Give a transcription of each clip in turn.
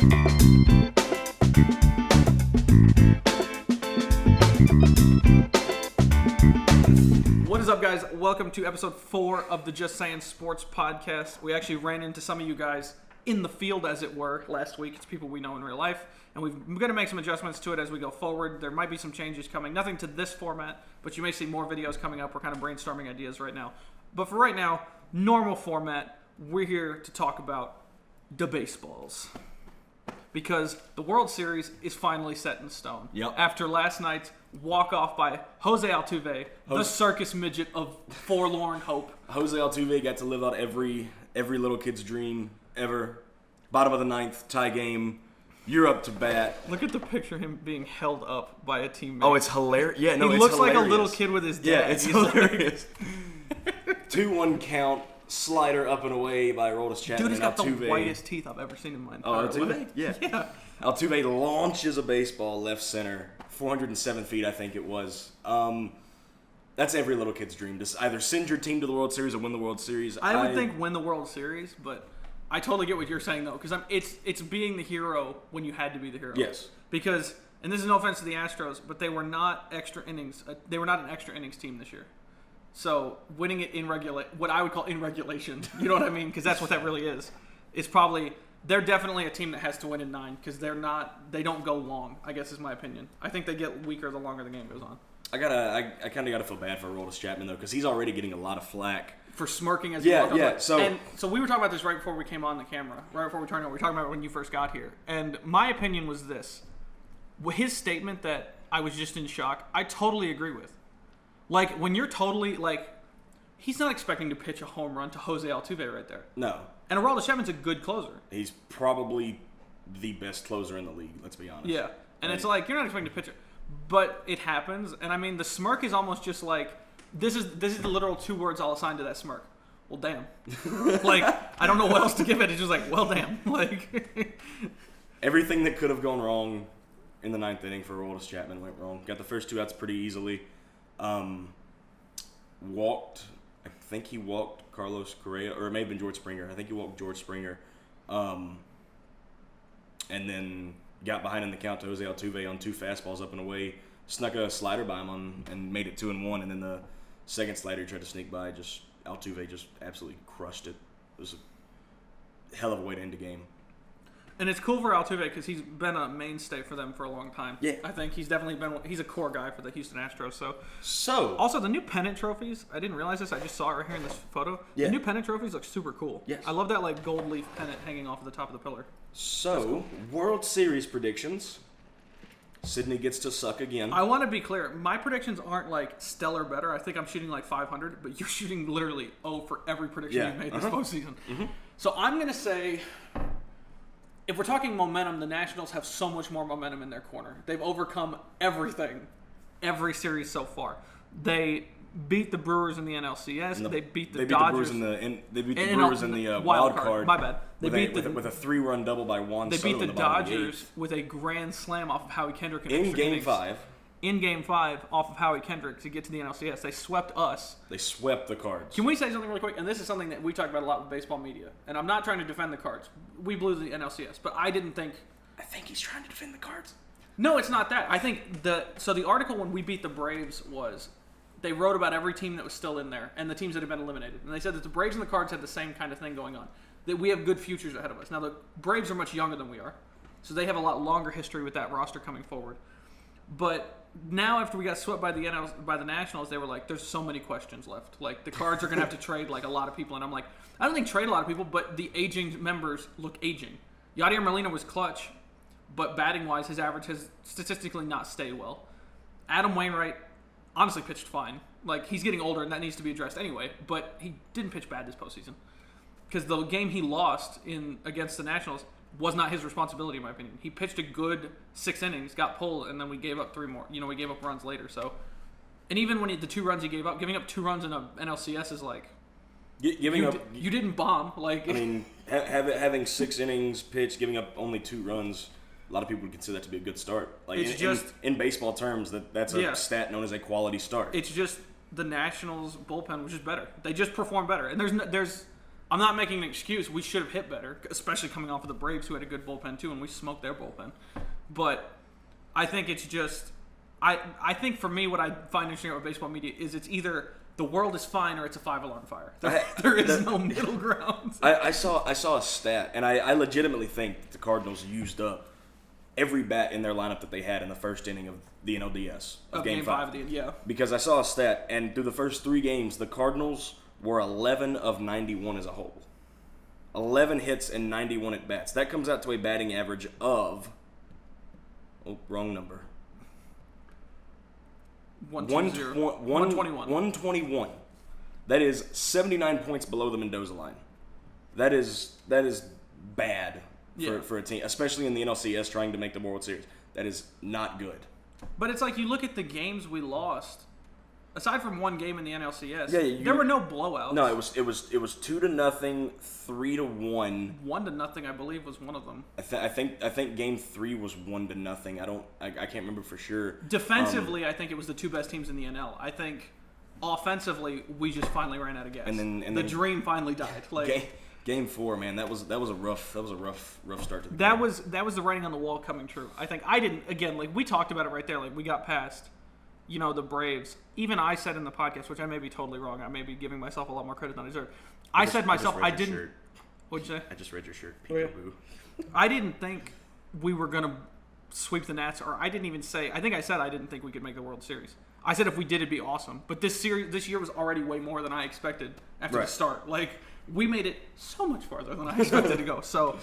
What is up, guys? Welcome to episode 4 of the Just Sayin Sports Podcast. We actually ran into some of you guys in the field, as it were, last week. It's people we know in real life, and we're going to make some adjustments to it as we go forward. There might be some changes coming. Nothing to this format, but you may see more videos coming up. We're kind of brainstorming ideas right now. But for right now, normal format, we're here to talk about the baseballs. Because the World Series is finally set in stone. Yep. After last night's walk-off by Jose Altuve, the circus midget of forlorn hope. Jose Altuve got to live out every little kid's dream ever. Bottom of the ninth, tie game. You're up to bat. Look at the picture of him being held up by a teammate. Oh, it's hilarious. Yeah, no, he it's looks hilarious. like a little kid with his dad. Yeah, it's hilarious. 2-1 count, slider up and away by Aroldis Chapman. Dude, he's got Altuve. the whitest teeth I've ever seen in my entire Altuve? life. Yeah. Altuve launches a baseball left center, 407 feet, I think it was. That's every little kid's dream. To either send your team to the World Series or win the World Series. I would think win the World Series, but I totally get what you're saying, though, because it's being the hero when you had to be the hero. Yes. Because, and this is no offense to the Astros, but they were not extra innings. They were not an extra innings team this year. So winning it in what I would call in regulation, you know what I mean? Because that's what that really is. It's probably they're definitely a team that has to win in 9 because they don't go long. I guess is my opinion. I think they get weaker the longer the game goes on. I kind of gotta feel bad for Aroldis Chapman though, because he's already getting a lot of flack For smirking as Yeah, he yeah, walked so- and so we were talking about this right before we came on the camera, right before we turned on. We were talking about when you first got here, and my opinion was this: his statement that I was just in shock. I totally agree with. Like when you're totally like, he's not expecting to pitch a home run to Jose Altuve right there. No. And Aroldis Chapman's a good closer. He's probably the best closer in the league, let's be honest. Yeah. And it's like, you're not expecting to pitch it. But it happens. And I mean, the smirk is almost just like, this is the literal 2 words I'll assign to that smirk. Well, damn. Like, I don't know what else to give it. It's just like, well, damn. Like, Everything that could have gone wrong in the 9th inning for Aroldis Chapman went wrong. Got the first 2 outs pretty easily. I think he walked Carlos Correa, or it may have been George Springer. I think he walked George Springer. And then got behind in the count to Jose Altuve on 2 fastballs up and away. Snuck a slider by him and made it 2-1. And then the second slider he tried to sneak by. Altuve just absolutely crushed it. It was a hell of a way to end the game. and it's cool for Altuve because he's been a mainstay for them for a long time. Yeah. I think he's definitely he's a core guy for the Houston Astros. So Also, the new Pennant trophies, I didn't realize this. I just saw it right here in this photo. Yeah. The new Pennant trophies look super cool. Yes. I love that like gold leaf pennant hanging off of the top of the pillar. So, World Series predictions. Sydney gets to suck again. I want to be clear. My predictions aren't like stellar better. I think I'm shooting like 500, but you're shooting literally for every prediction you made this postseason. Mm-hmm. So I'm going to say, if we're talking momentum, the Nationals have so much more momentum in their corner. They've overcome everything, every series so far. They beat the Brewers in the NLCS. They beat the Dodgers. They beat the Brewers in the wild card. My bad. With a 3-run double by Juan They Soto beat the in the bottom of the Dodgers 8th. with a grand slam off of Howie Kendrick In Game 5. In Game 5, off of Howie Kendrick to get to the NLCS. They swept us. They swept the Cards. Can we say something really quick? And this is something that we talk about a lot with baseball media. And I'm not trying to defend the Cards. We blew the NLCS, but I didn't think... I think he's trying to defend the Cards. No, it's not that. I think the article when we beat the Braves was they wrote about every team that was still in there and the teams that had been eliminated. And they said that the Braves and the Cards had the same kind of thing going on. That we have good futures ahead of us. Now, the Braves are much younger than we are. So they have a lot longer history with that roster coming forward. But now after we got swept by the Nationals, they were like, there's so many questions left. Like, the Cards are going to have to trade like a lot of people. And I'm like, I don't think trade a lot of people, but the aging members look aging. Yadier Molina was clutch, but batting-wise, his average has statistically not stayed well. Adam Wainwright honestly pitched fine. Like, he's getting older, and that needs to be addressed anyway, but he didn't pitch bad this postseason. Because the game he lost against the Nationals was not his responsibility, in my opinion. He pitched a good 6 innings, got pulled, and then we gave up 3 more. You know, we gave up runs later. So, and even when the 2 runs he gave up, giving up 2 runs in an NLCS is like, you didn't bomb. Like, I mean, having 6 innings pitched, giving up only 2 runs, a lot of people would consider that to be a good start. Like, in baseball terms, that's a stat known as a quality start. It's just the Nationals bullpen was just better. They just perform better, and there's I'm not making an excuse. We should have hit better, especially coming off of the Braves, who had a good bullpen too, and we smoked their bullpen. But I think it's just, I think for me, what I find interesting about baseball media is it's either the world is fine or it's a 5-alarm fire. There is no middle ground. I saw a stat, and I legitimately think that the Cardinals used up every bat in their lineup that they had in the first inning of the NLDS of Game 5. Yeah. Because I saw a stat, and through the first 3 games, the Cardinals were 11 of 91 as a whole. 11 hits and 91 at bats. That comes out to a batting average of, wrong number. 121. 121. That is 79 points below the Mendoza line. That is bad for a team, especially in the NLCS trying to make the World Series. That is not good. But it's like you look at the games we lost. Aside from one game in the NLCS, there were no blowouts. No, it was 2-0, 3-1. 1-0, I believe, was one of them. I think Game 3 was 1-0. I can't remember for sure. Defensively, I think it was the 2 best teams in the NL. I think offensively, we just finally ran out of gas. And then the dream finally died. Game 4, man, that was a rough start to the game. Game. That was the writing on the wall coming true. I think I didn't, again, we talked about it right there. We got past, the Braves. Even I said in the podcast, which I may be totally wrong. I may be giving myself a lot more credit than I deserve. I said myself, I didn't. Shirt. What'd you say? I just read your shirt. Peekaboo. I didn't think we were going to sweep the Nats, or I didn't even say, I think I said I didn't think we could make the World Series. I said if we did, it'd be awesome. But this year was already way more than I expected after the start. We made it so much farther than I expected to go. So,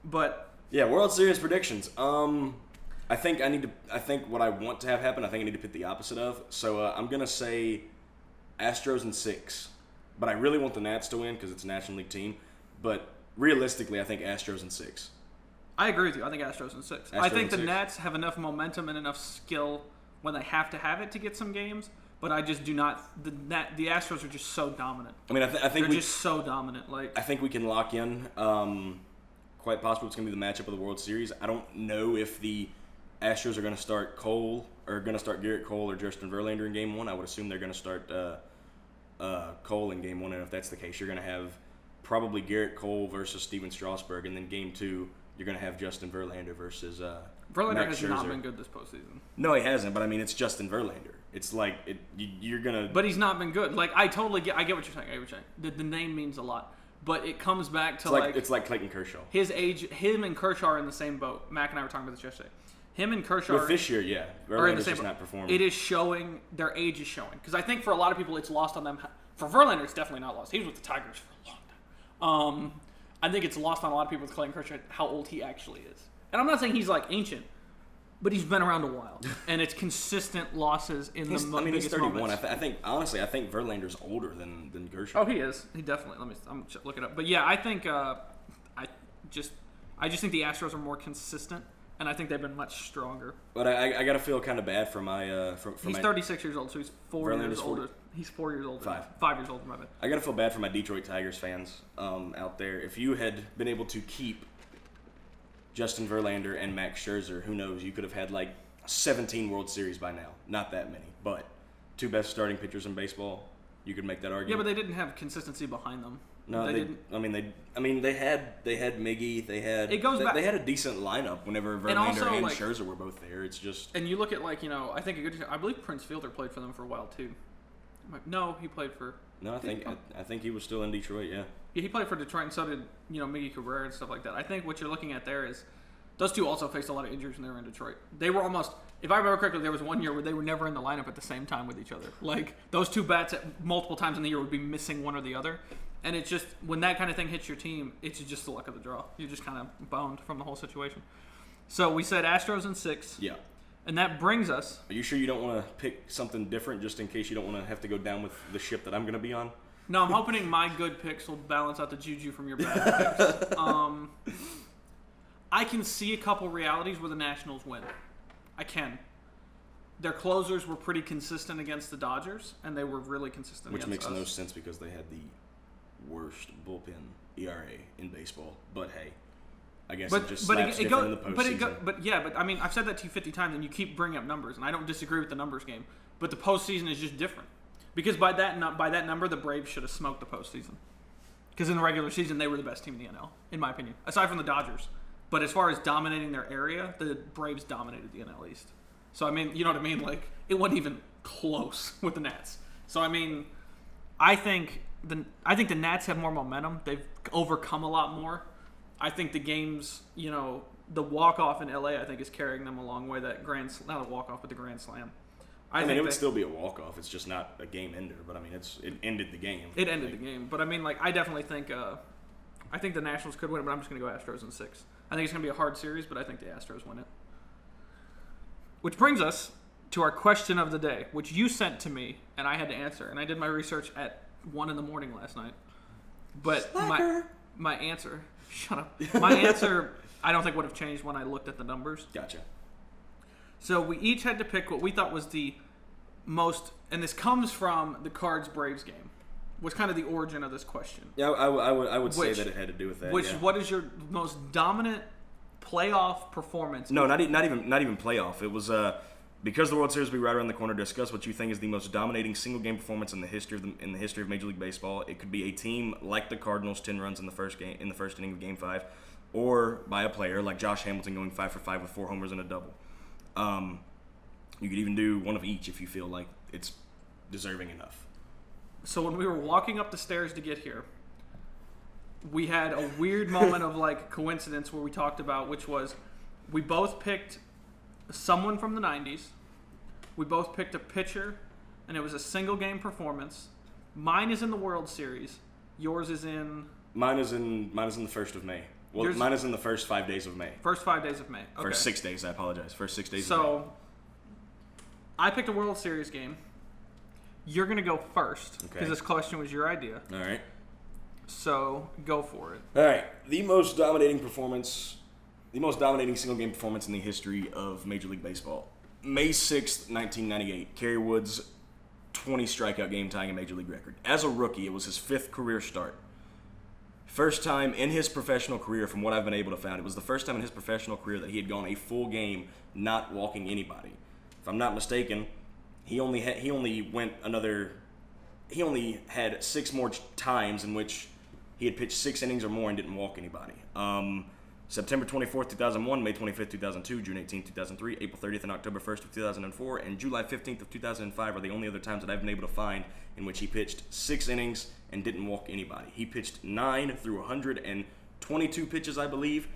but yeah, World Series predictions. I think what I want to have happen, I need to pick the opposite of. So I'm gonna say Astros in 6, but I really want the Nats to win because it's a National League team. But realistically, I think Astros in 6. I agree with you. I think Astros in 6. I think the Nats have enough momentum and enough skill when they have to have it to get some games. But I just do not. The Astros are just so dominant. I mean, I think they're just so dominant. I think we can lock in. Quite possibly, it's going to be the matchup of the World Series. I don't know if the Astros are going to start Garrett Cole or Justin Verlander in Game 1. I would assume they're going to start Cole in Game 1, and if that's the case, you're going to have probably Garrett Cole versus Steven Strasburg, and then Game 2, you're going to have Justin Verlander versus Verlander Max has Scherzer. not been good this postseason. No, he hasn't. But I mean, it's Justin Verlander. It's you're gonna. But he's not been good. I get what you're saying. The name means a lot, but it comes back to it's like Clayton Kershaw. His age, him and Kershaw are in the same boat. Mac and I were talking about this yesterday. Him and Kershaw with this year, yeah, Verlander's just not performing. It is showing. Their age is showing because I think for a lot of people it's lost on them. For Verlander, it's definitely not lost. He was with the Tigers for a long time. I think it's lost on a lot of people with Clayton Kershaw how old he actually is. And I'm not saying he's ancient. But he's been around a while, and it's consistent losses in the biggest he's 31. moments. I think Verlander's older than Kershaw. Oh, he is. He definitely. I'm look it up. But yeah, I think I just think the Astros are more consistent, and I think they've been much stronger. But I gotta feel kind of bad for my He's 36 years old, so he's 4 years older. He's 4 years older. 5 years older. My bad. I gotta feel bad for my Detroit Tigers fans out there. If you had been able to keep Justin Verlander and Max Scherzer, who knows? You could have had 17 World Series by now. Not that many, but 2 best starting pitchers in baseball. You could make that argument. Yeah, but they didn't have consistency behind them. No, they didn't. They had Miggy. They had. It goes back. They had a decent lineup whenever Verlander and Scherzer were both there. It's just. And you look at I think I believe Prince Fielder played for them for a while too. No, he played for. No, I think he was still in Detroit. Yeah. Yeah, he played for Detroit, and so did Miggy Cabrera and stuff like that. I think what you're looking at there is those two also faced a lot of injuries when they were in Detroit. They were almost, if I remember correctly, there was one year where they were never in the lineup at the same time with each other. Those two bats at multiple times in the year would be missing one or the other, and it's just when that kind of thing hits your team, it's just the luck of the draw. You're just kind of boned from the whole situation. So we said Astros in 6. Yeah. And that brings us. Are you sure you don't want to pick something different just in case you don't want to have to go down with the ship that I'm going to be on? No, I'm hoping my good picks will balance out the juju from your bad picks. I can see a couple realities where the Nationals win. I can. Their closers were pretty consistent against the Dodgers, and they were really consistent against us. Which makes no sense because they had the worst bullpen ERA in baseball. But hey, I guess it just slaps different in the postseason. But I mean, I've said that to you 50 times, and you keep bringing up numbers, and I don't disagree with the numbers game. But the postseason is just different. Because by that number, the Braves should have smoked the postseason. Because in the regular season, they were the best team in the NL, in my opinion, aside from the Dodgers. But as far as dominating their area, the Braves dominated the NL East. So, I mean, you know what I mean? Like, it wasn't even close with the Nats. So, I mean, I think the Nats have more momentum. They've overcome a lot more. I think the games, you know, the walk-off in LA, I think, is carrying them a long way. That not a walk-off, but the Grand Slam. I mean, it would still be a walk-off. It's just not a game ender. But, I mean, it ended the game. It ended the game. But, I mean, like, I definitely think I think the Nationals could win it, but I'm just going to go Astros in 6. I think it's going to be a hard series, but I think the Astros win it. Which brings us to our question of the day, which you sent to me, and I had to answer. And I did my research at 1 in the morning last night. But my answer... Shut up. My answer, I don't think would have changed when I looked at the numbers. Gotcha. So we each had to pick what we thought was the most, and this comes from the Cards-Braves game, was kind of the origin of this question. Yeah, I would say that it had to do with that. What is your most dominant playoff performance? No, not even playoff. It was because the World Series will be right around the corner. Discuss what you think is the most dominating single game performance in the history of Major League Baseball. It could be a team like the Cardinals, 10 runs in the first inning of Game 5, or by a player like Josh Hamilton going 5 for 5 with 4 homers and a double. You could even do one of each if you feel like it's deserving enough. So when we were walking up the stairs to get here, we had a weird moment of like coincidence where we talked about, which was we both picked someone from the 90s. We both picked a pitcher, and it was a single game performance. Mine is in the World Series. Yours is in... Mine is in the 1st of May. Well, mine is in the first 5 days of May. First 5 days of May. Okay. First 6 days, I apologize. First 6 days of May. So, I picked a World Series game. You're going to go first, because this question was your idea. All right. So, go for it. All right. The most dominating single game performance in the history of Major League Baseball. May 6th, 1998. Kerry Wood's 20 strikeout game tying a Major League record. As a rookie, it was his 5th career start. First time in his professional career, from what I've been able to find, it was the first time in his professional career that he had gone a full game not walking anybody. If I'm not mistaken, he only had 6 more times in which he had pitched 6 innings or more and didn't walk anybody. September 24th, 2001, May 25th, 2002, June 18th, 2003, April 30th, and October 1st of 2004, and July 15th of 2005 are the only other times that I've been able to find in which he pitched 6 innings and didn't walk anybody. He pitched 9 through 122 pitches, I believe.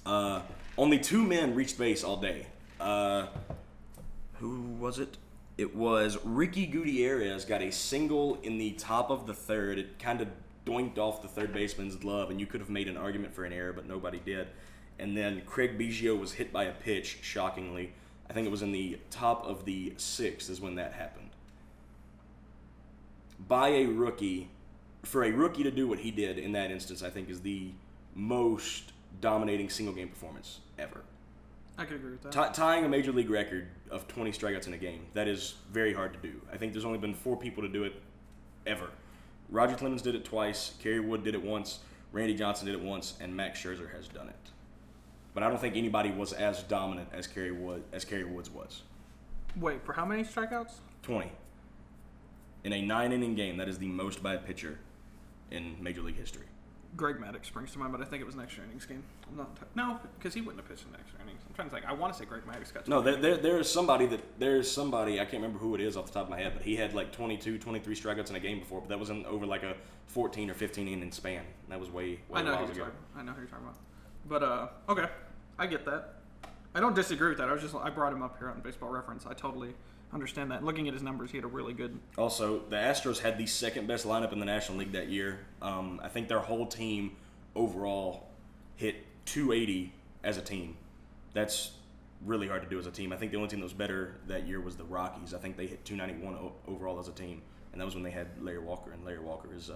Only 2 men reached base all day. Who was it? It was Ricky Gutierrez got a single in the top of the 3rd. It kind of doinked off the third baseman's glove, and you could have made an argument for an error, but nobody did. And then Craig Biggio was hit by a pitch, shockingly. I think it was in the top of the 6th is when that happened. By a rookie, for a rookie to do what he did in that instance, I think is the most dominating single-game performance ever. I could agree with that. Tying a Major League record of 20 strikeouts in a game, that is very hard to do. I think there's only been 4 people to do it ever. Roger Clemens did it twice, Kerry Wood did it once, Randy Johnson did it once, and Max Scherzer has done it. But I don't think anybody was as dominant as Kerry Woods was. Wait, for how many strikeouts? 20. In a 9-inning game, that is the most by a pitcher in Major League history. Greg Maddux springs to mind, but I think it was an extra innings game. No, because he wouldn't have pitched in extra innings. I'm trying to think. I want to say Greg Maddux got. No, there's somebody I can't remember who it is off the top of my head, but he had like 22, 23 strikeouts in a game before, but that was over like a 14 or 15 inning span. That was way I know who you're talking about. But okay, I get that. I don't disagree with that. I brought him up here on Baseball Reference. I totally understand that. Looking at his numbers, he had a really good. Also, the Astros had the second best lineup in the National League that year. I think their whole team overall hit 280 as a team. That's really hard to do as a team. I think the only team that was better that year was the Rockies. I think they hit 291 overall as a team, and that was when they had Larry Walker. And Larry Walker is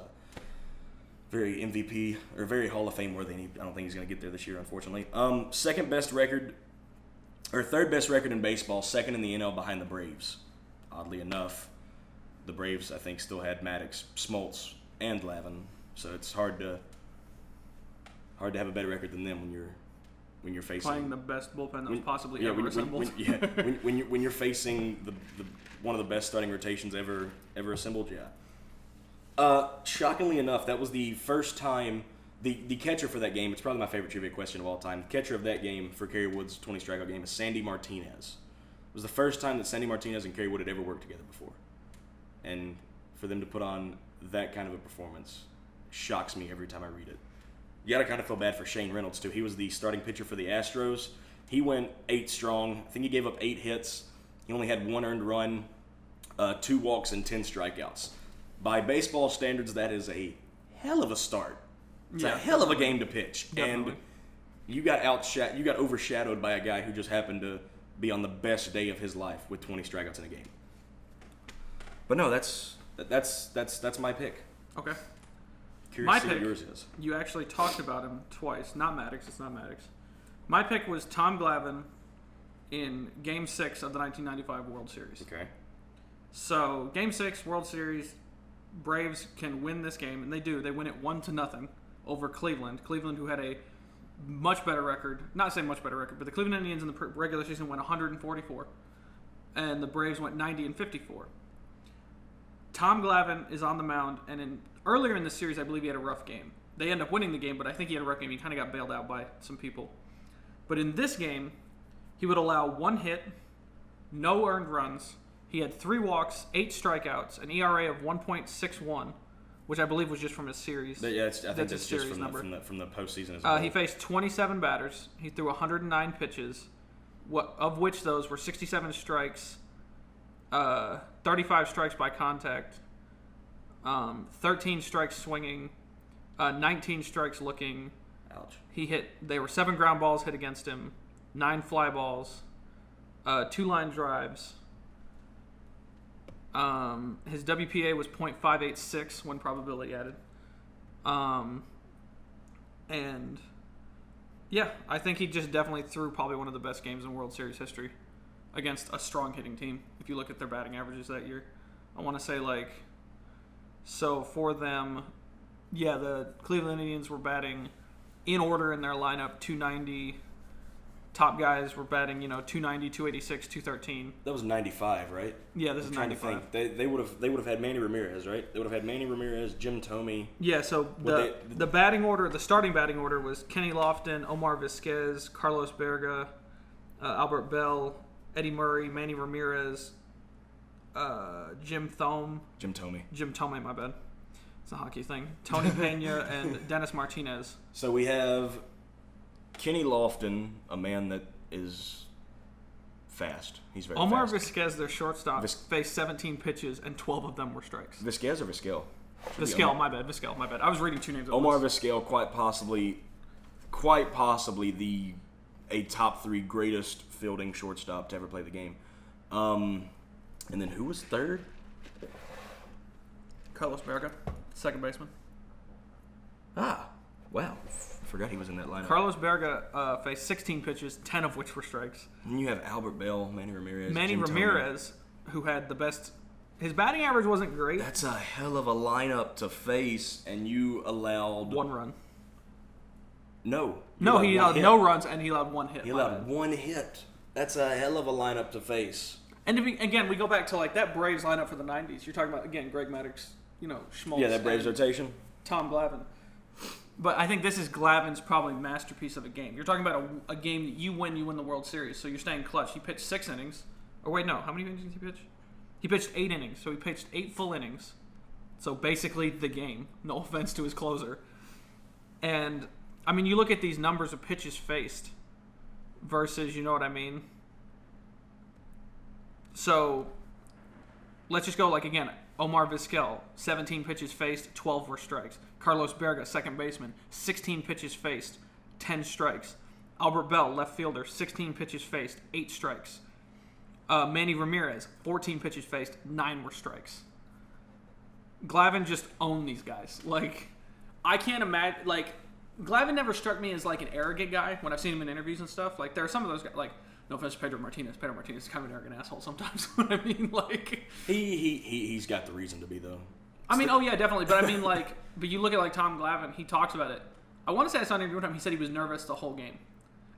very MVP or very Hall of Fame worthy. I don't think he's going to get there this year, unfortunately. Third best record in baseball, second in the NL behind the Braves. Oddly enough, the Braves, I think, still had Maddox, Smoltz, and Lavin, so it's hard to have a better record than them when you're facing playing the best bullpen that was possibly ever assembled. When you're facing the one of the best starting rotations ever assembled. Yeah. Shockingly enough, that was the first time the catcher for that game. It's probably my favorite trivia question of all time. The catcher of that game for Kerry Wood's 20 strikeout game is Sandy Martinez. It was the first time that Sandy Martinez and Kerry Wood had ever worked together before, and for them to put on that kind of a performance shocks me every time I read it. You gotta kind of feel bad for Shane Reynolds too. He was the starting pitcher for the Astros. He went 8 strong. I think he gave up 8 hits. He only had 1 earned run, 2 walks, and 10 strikeouts. By baseball standards, that is a hell of a start. It's a hell of a game to pitch. Definitely. And you got overshadowed by a guy who just happened to be on the best day of his life with 20 strikeouts in a game. But no, that's my pick. Okay. Curious My to see what pick, yours is. you actually talked about him twice. Not Maddox. It's not Maddox. My pick was Tom Glavine in Game 6 of the 1995 World Series. Okay. So, Game 6, World Series, Braves can win this game, and they do. They win it 1-0 over Cleveland. Cleveland, who had a much better record. Not saying much better record, but the Cleveland Indians in the regular season went 144, and the Braves went 90-54. Tom Glavine is on the mound, and earlier in the series, I believe he had a rough game. They end up winning the game, but I think he had a rough game. He kind of got bailed out by some people. But in this game, he would allow 1 hit, no earned runs. He had 3 walks, 8 strikeouts, an ERA of 1.61, which I believe was just from his series. I think that's just series from number. the postseason as well. He faced 27 batters. He threw 109 pitches, of which those were 67 strikes, 35 strikes by contact, 13 strikes swinging, 19 strikes looking. Ouch. They were 7 ground balls hit against him, 9 fly balls, 2 line drives. His WPA was .586 when probability added. And yeah, I think he just definitely threw probably one of the best games in World Series history against a strong hitting team. If you look at their batting averages that year, I want to say so for them, yeah, the Cleveland Indians were batting in order in their lineup, 290. Top guys were batting, 290, 286, 213. That was 95, right? Yeah, this is 95. They would have had Manny Ramirez, right? They would have had Manny Ramirez, Jim Thome. Yeah, so the batting order, the starting batting order was Kenny Lofton, Omar Vizquez, Carlos Berga, Albert Bell, Eddie Murray, Manny Ramirez, Jim Thome, my bad. It's a hockey thing. Tony Pena and Dennis Martinez. So we have Kenny Lofton, a man that is fast. He's very Omar fast. Vizquez, their shortstop, faced 17 pitches, and 12 of them were strikes. Vizquez or Vizquel? Vizquel, my bad. I was reading 2 names at Omar once. Vizquel, quite possibly a top 3 greatest fielding shortstop to ever play the game. And then who was third? Carlos Berga, second baseman. Ah, wow. Forgot he was in that lineup. Carlos Berga faced 16 pitches, 10 of which were strikes. And you have Albert Bell, Manny Ramirez. Manny Jim Ramirez, who had the best. His batting average wasn't great. That's a hell of a lineup to face, and you allowed 1 run. No, he allowed no runs, and he allowed 1 hit. He allowed 1 hit. That's a hell of a lineup to face. And again, we go back to that Braves lineup for the '90s. You're talking about again Greg Maddux, Schmaltz. Yeah, that Braves rotation. Tom Glavine. But I think this is Glavine's probably masterpiece of a game. You're talking about a game that you win the World Series, so you're staying clutch. He pitched 6 innings. Or wait, no. How many innings did he pitch? He pitched 8 innings, so he pitched 8 full innings. So basically the game. No offense to his closer. And, you look at these numbers of pitches faced versus, you know what I mean? So, let's just go again. Omar Vizquel, 17 pitches faced, 12 were strikes. Carlos Berga, second baseman, 16 pitches faced, 10 strikes. Albert Bell, left fielder, 16 pitches faced, 8 strikes. Manny Ramirez, 14 pitches faced, 9 were strikes. Glavine just owned these guys. I can't imagine. Glavine never struck me as an arrogant guy when I've seen him in interviews and stuff. There are some of those guys, no offense to Pedro Martinez. Pedro Martinez is kind of an arrogant asshole sometimes. He's got the reason to be though. Oh yeah, definitely. But but you look at Tom Glavine. He talks about it. I want to say I saw an interview one time. He said he was nervous the whole game,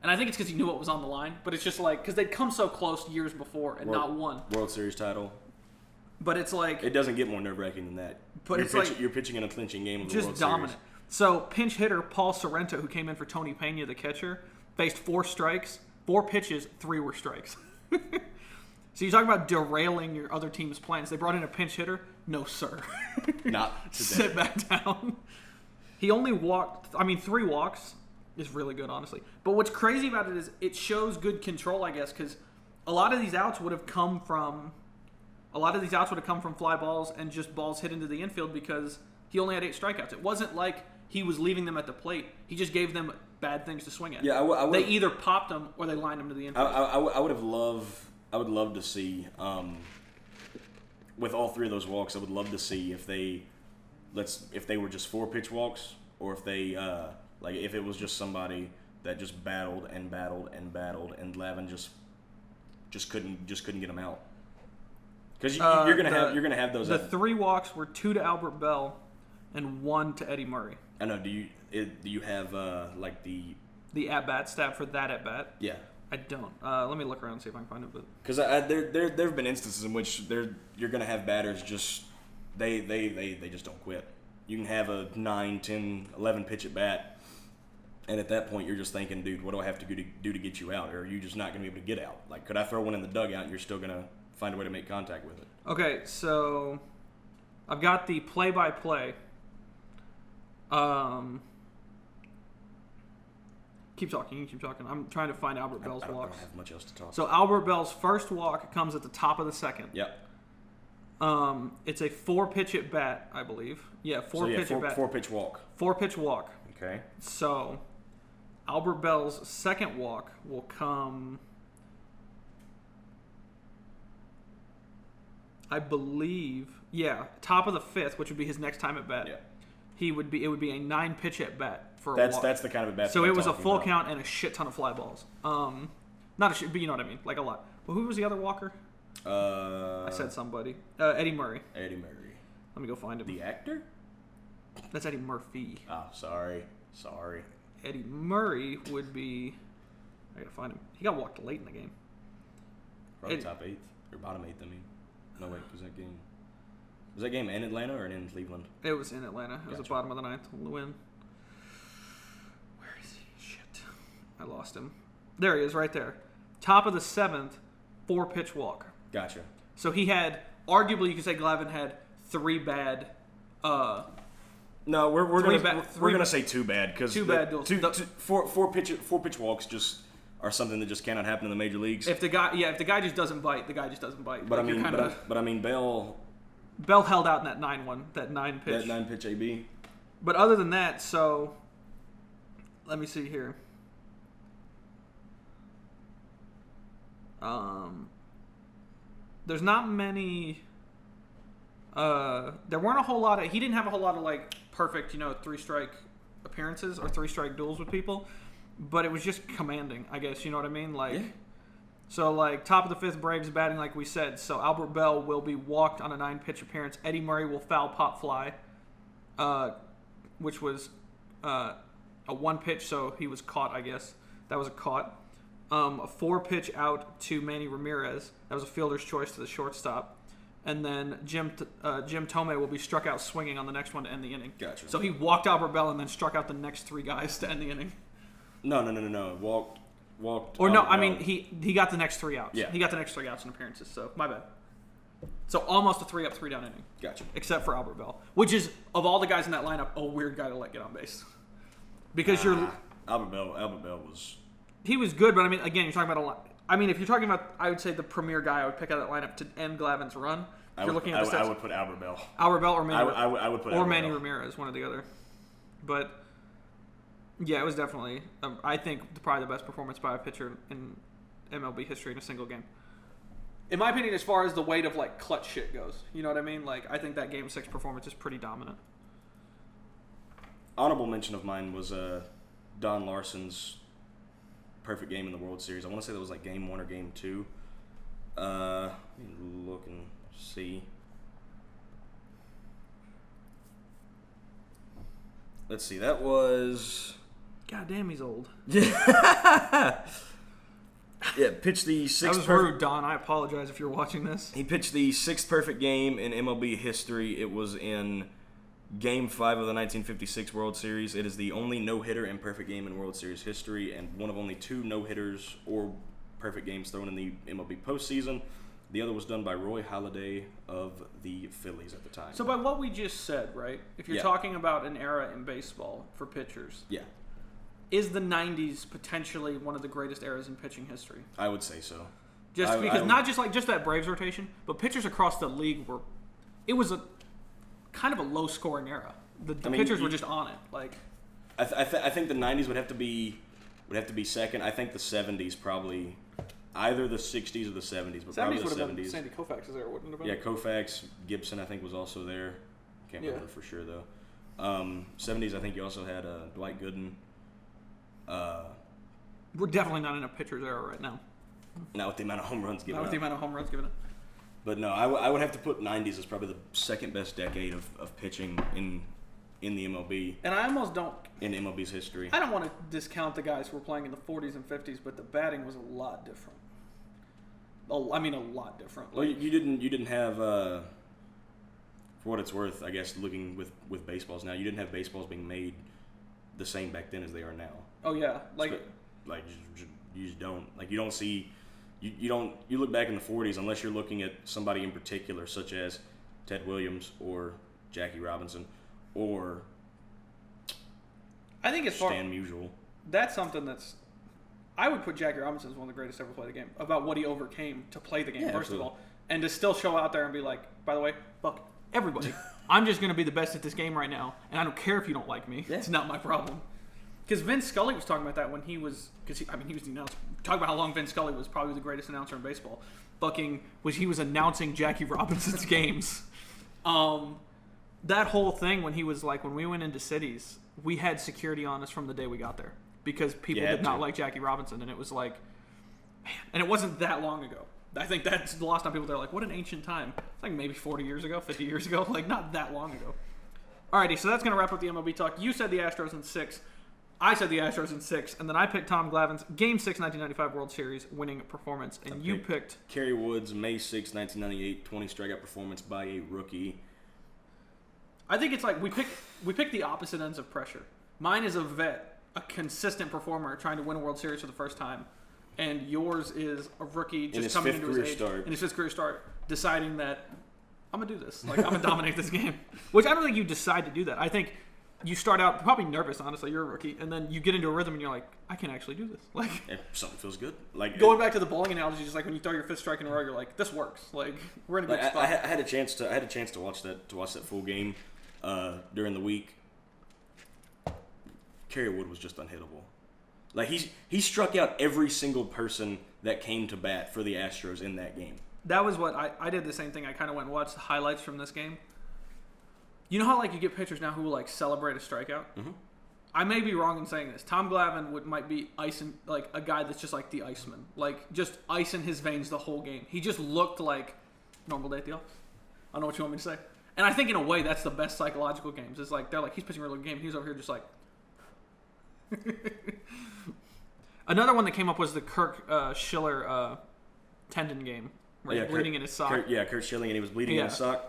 and I think it's because he knew what was on the line. But it's just because they'd come so close years before and not won. World Series title. But it's like it doesn't get more nerve-wracking than that. But You're pitching in a clinching game of the just World dominant. Series. So pinch hitter Paul Sorrento, who came in for Tony Pena, the catcher, faced 4 strikes, 4 pitches, 3 were strikes. So you're talking about derailing your other team's plans. They brought in a pinch hitter. No, sir. Not today. Sit back down. He only walked. 3 walks is really good, honestly. But what's crazy about it is it shows good control, I guess, because a lot of these outs would have come from fly balls and just balls hit into the infield because he only had 8 strikeouts. It wasn't like he was leaving them at the plate. He just gave them bad things to swing at. Yeah, they either popped them or they lined them to the infield. I would love to see with all 3 of those walks. I would love to see if they were just 4 pitch walks, or if they if it was just somebody that just battled and battled and battled, and Glavine just couldn't get them out. Because you're gonna have those. The 3 walks were 2 to Albert Bell, and 1 to Eddie Murray. I know. Do you have the at bat stat for that at bat? Yeah. I don't. Let me look around and see if I can find it. Because there have been instances in which you're gonna have batters just they just don't quit. You can have a 9, 10, 11 pitch at bat, and at that point you're just thinking, dude, what do I have to do to get you out? Or are you just not gonna be able to get out? Like, could I throw one in the dugout and you're still gonna find a way to make contact with it? Okay, so I've got the play-by-play. Keep talking. I'm trying to find Albert Bell's walks. I don't have much else to talk. So Albert Bell's first walk comes at the top of the second. Yep. It's a 4-pitch at bat, I believe. Yeah, 4-pitch at bat. 4-pitch walk. 4-pitch walk. Okay. So Albert Bell's second walk will come, I believe, top of the 5th, which would be his next time at bat. Yeah. It would be a 9-pitch at bat for a walk. That's the kind of at bat. So it was a full count and a shit ton of fly balls. Not a shit, but you know what I mean, like a lot. Well, who was the other walker? I said somebody. Eddie Murray. Eddie Murray. Let me go find him. The actor? That's Eddie Murphy. Oh, sorry. Eddie Murray would be. I gotta find him. He got walked late in the game. Probably top 8th or bottom 8th. I mean, no wait, was that game in Atlanta or in Cleveland? It was in Atlanta. It was the bottom of the 9th win. Where is he? Shit, I lost him. There he is, right there. Top of the 7th, 4-pitch walk. Gotcha. So he had, arguably, you could say Glavine had 3 bad. No, we're gonna say 2 bad because 2 bad duels. 4 pitch walks just are something that just cannot happen in the major leagues. If the guy just doesn't bite, the guy just doesn't bite. But I mean, Bell held out in that 9-1, that 9-pitch. That 9-pitch AB. But other than that, so let me see here. There's not many. There weren't a whole lot of. He didn't have a whole lot of like perfect, 3-strike appearances or 3-strike duels with people. But it was just commanding, I guess. You know what I mean? Like. Yeah. So, like, top of the 5th, Braves batting, like we said. So, Albert Bell will be walked on a 9-pitch appearance. Eddie Murray will foul pop fly, which was a 1-pitch, so he was caught, I guess. That was a caught. A 4-pitch out to Manny Ramirez. That was a fielder's choice to the shortstop. And then Jim Tomei will be struck out swinging on the next one to end the inning. Gotcha. So, he walked Albert Bell and then struck out the next 3 guys to end the inning. No. Walked. Or no, I mean he got the next 3 outs. Yeah. He got the next 3 outs in appearances, so my bad. So almost a 3-up, 3-down inning. Gotcha. Except for Albert Bell, which is, of all the guys in that lineup, a weird guy to let get on base. Because Albert Bell was... He was good, but I mean, again, you're talking about a lot. I mean, if you're talking about, I would say the premier guy I would pick out of that lineup to end Glavine's run. If you're looking at the stats, I would put Albert Bell. Albert Bell or Manny, I would put or Albert Manny Bell. Ramirez, one or the other. But yeah, it was definitely, I think, probably the best performance by a pitcher in MLB history in a single game. In my opinion, as far as the weight of like clutch shit goes, you know what I mean? Like, I think that Game 6 performance is pretty dominant. Honorable mention of mine was Don Larson's perfect game in the World Series. I want to say that was like Game 1 or Game 2. Let me look and see. Let's see. That was... God damn, he's old. Yeah. Yeah, pitched the That sixth. was rude, Don. I apologize if you're watching this. He pitched the sixth perfect game in MLB history. It was in Game 5 of the 1956 World Series. It is the only no-hitter and perfect game in World Series history, and one of only 2 no-hitters or perfect games thrown in the MLB postseason. The other was done by Roy Halladay of the Phillies at the time. So by what we just said, right? If you're talking about an era in baseball for pitchers, yeah, is the 90s potentially one of the greatest eras in pitching history? I would say so. Because not just that Braves rotation, but pitchers across the league it was a kind of a low scoring era. The pitchers were just on it. Like, I think the 90s would have to be second. I think the 70s probably either the 60s or the 70s, but probably the 70s. Been Sandy Koufax there, wouldn't it have been? Yeah, Koufax, Gibson, I think was also there. Can't remember for sure though. 70s, I think you also had Dwight Gooden. We're definitely not in a pitcher's era right now. Not with the amount of home runs given. But no, I would have to put 90s as probably the second best decade of pitching in the MLB. And I almost don't. In MLB's history. I don't want to discount the guys who were playing in the 40s and 50s, but the batting was a lot different. A lot different. Well, you didn't have, for what it's worth, I guess, looking with baseballs now, you didn't have baseballs being made the same back then as they are now. Oh yeah, you just don't, like, you don't see, you look back in the 40s unless you're looking at somebody in particular, such as Ted Williams or Jackie Robinson or I think it's Stan Musial. That's something that's. I would put Jackie Robinson as one of the greatest to ever play the game. About what he overcame to play the game, first of all, and to still show out there and be like, by the way, fuck everybody. I'm just going to be the best at this game right now, and I don't care if you don't like me. Yeah. It's not my problem. Because Vince Scully was talking about that when he was, he was the announcer. Talk about how long Vince Scully was probably the greatest announcer in baseball. He was announcing Jackie Robinson's games. That whole thing when he was like, when we went into cities, we had security on us from the day we got there because people did not like Jackie Robinson, and it was like, man, and it wasn't that long ago. I think that's lost on people. They're like, what an ancient time. It's like maybe 40 years ago, 50 years ago, like not that long ago. Alrighty, so that's going to wrap up the MLB talk. You said the Astros in 6. I said the Astros in 6, and then I picked Tom Glavine's Game 6 1995 World Series winning performance, and you picked Kerry Wood's May 6, 1998 20 strikeout performance by a rookie. I think it's like we pick the opposite ends of pressure. Mine is a vet, a consistent performer trying to win a World Series for the first time, and yours is a rookie just coming into his age in his 5th career start, deciding that I'm gonna do this. Like I'm gonna dominate this game. Which I don't think you decide to do that. I think you start out probably nervous, honestly. You're a rookie, and then you get into a rhythm, and you're like, I can actually do this. Like something feels good. Like going back to the bowling analogy, just like when you throw your 5th strike in a row, you're like, this works. Like we're in a good spot. I had a chance to watch that full game during the week. Kerry Wood was just unhittable. Like he struck out every single person that came to bat for the Astros in that game. That was what I did the same thing. I kind of went and watched the highlights from this game. You know how like you get pitchers now who like celebrate a strikeout? Mm-hmm. I may be wrong in saying this. Tom Glavine might be icing like a guy that's just like the Iceman, like just ice in his veins the whole game. He just looked like normal day at the office. I don't know what you want me to say. And I think in a way that's the best psychological games. It's like they're like he's pitching a really good game. He's over here just like. Another one that came up was the Kirk Schiller tendon game, where he's bleeding in his sock. Kurt Schilling, and he was bleeding in his sock.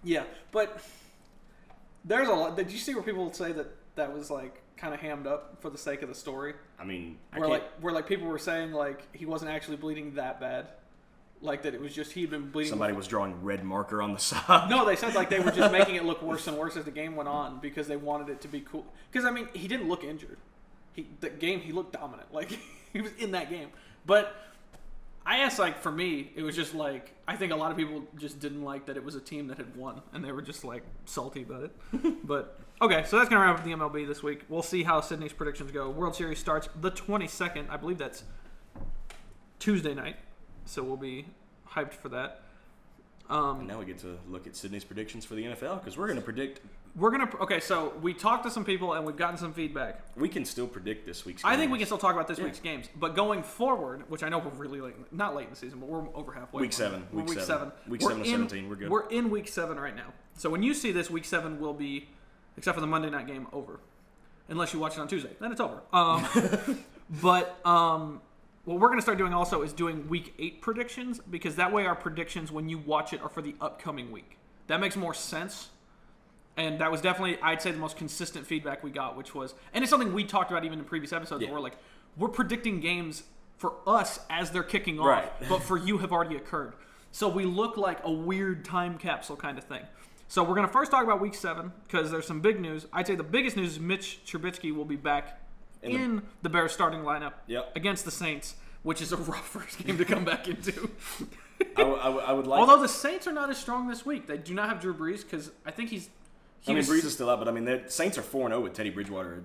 Yeah, but there's a lot. Did you see where people say that was like kind of hammed up for the sake of the story? I mean, where people were saying like he wasn't actually bleeding that bad, like that it was just he'd been bleeding. Somebody was drawing red marker on the sock. No, they said like they were just making it look worse and worse as the game went on because they wanted it to be cool. Because I mean, he didn't look injured. He looked dominant. Like he was in that game. But I guess like for me, it was just like I think a lot of people just didn't like that it was a team that had won, and they were just like salty about it. But okay, so that's gonna wrap up the MLB this week. We'll see how Sydney's predictions go. World Series starts the 22nd. I believe that's Tuesday night, so we'll be hyped for that. And now we get to look at Sydney's predictions for the NFL because we're gonna predict. Okay, so we talked to some people and we've gotten some feedback. We can still predict this week's games. I think we can still talk about this week's games. But going forward, which I know we're really late, not late in the season, but we're over halfway. Week 7. Week 7 of 17, we're good. We're in week 7 right now. So when you see this, week 7 will be, except for the Monday night game, over. Unless you watch it on Tuesday. Then it's over. But what we're going to start doing also is doing Week 8 predictions, because that way our predictions, when you watch it, are for the upcoming week. That makes more sense. And that was definitely, I'd say, the most consistent feedback we got, which was, and it's something we talked about even in previous episodes, Yeah. where we're like, we're predicting games for us as they're kicking off, Right. but for you have already occurred. So we look like a weird time capsule kind of thing. So we're going to first talk about Week 7, because there's some big news. I'd say the biggest news is Mitch Trubisky will be back in the Bears starting lineup against the Saints, which is a rough first game to come back into. I would like. Although the Saints are not as strong this week. They do not have Drew Brees, because I think Brees is still out, but the Saints are 4-0 with Teddy Bridgewater.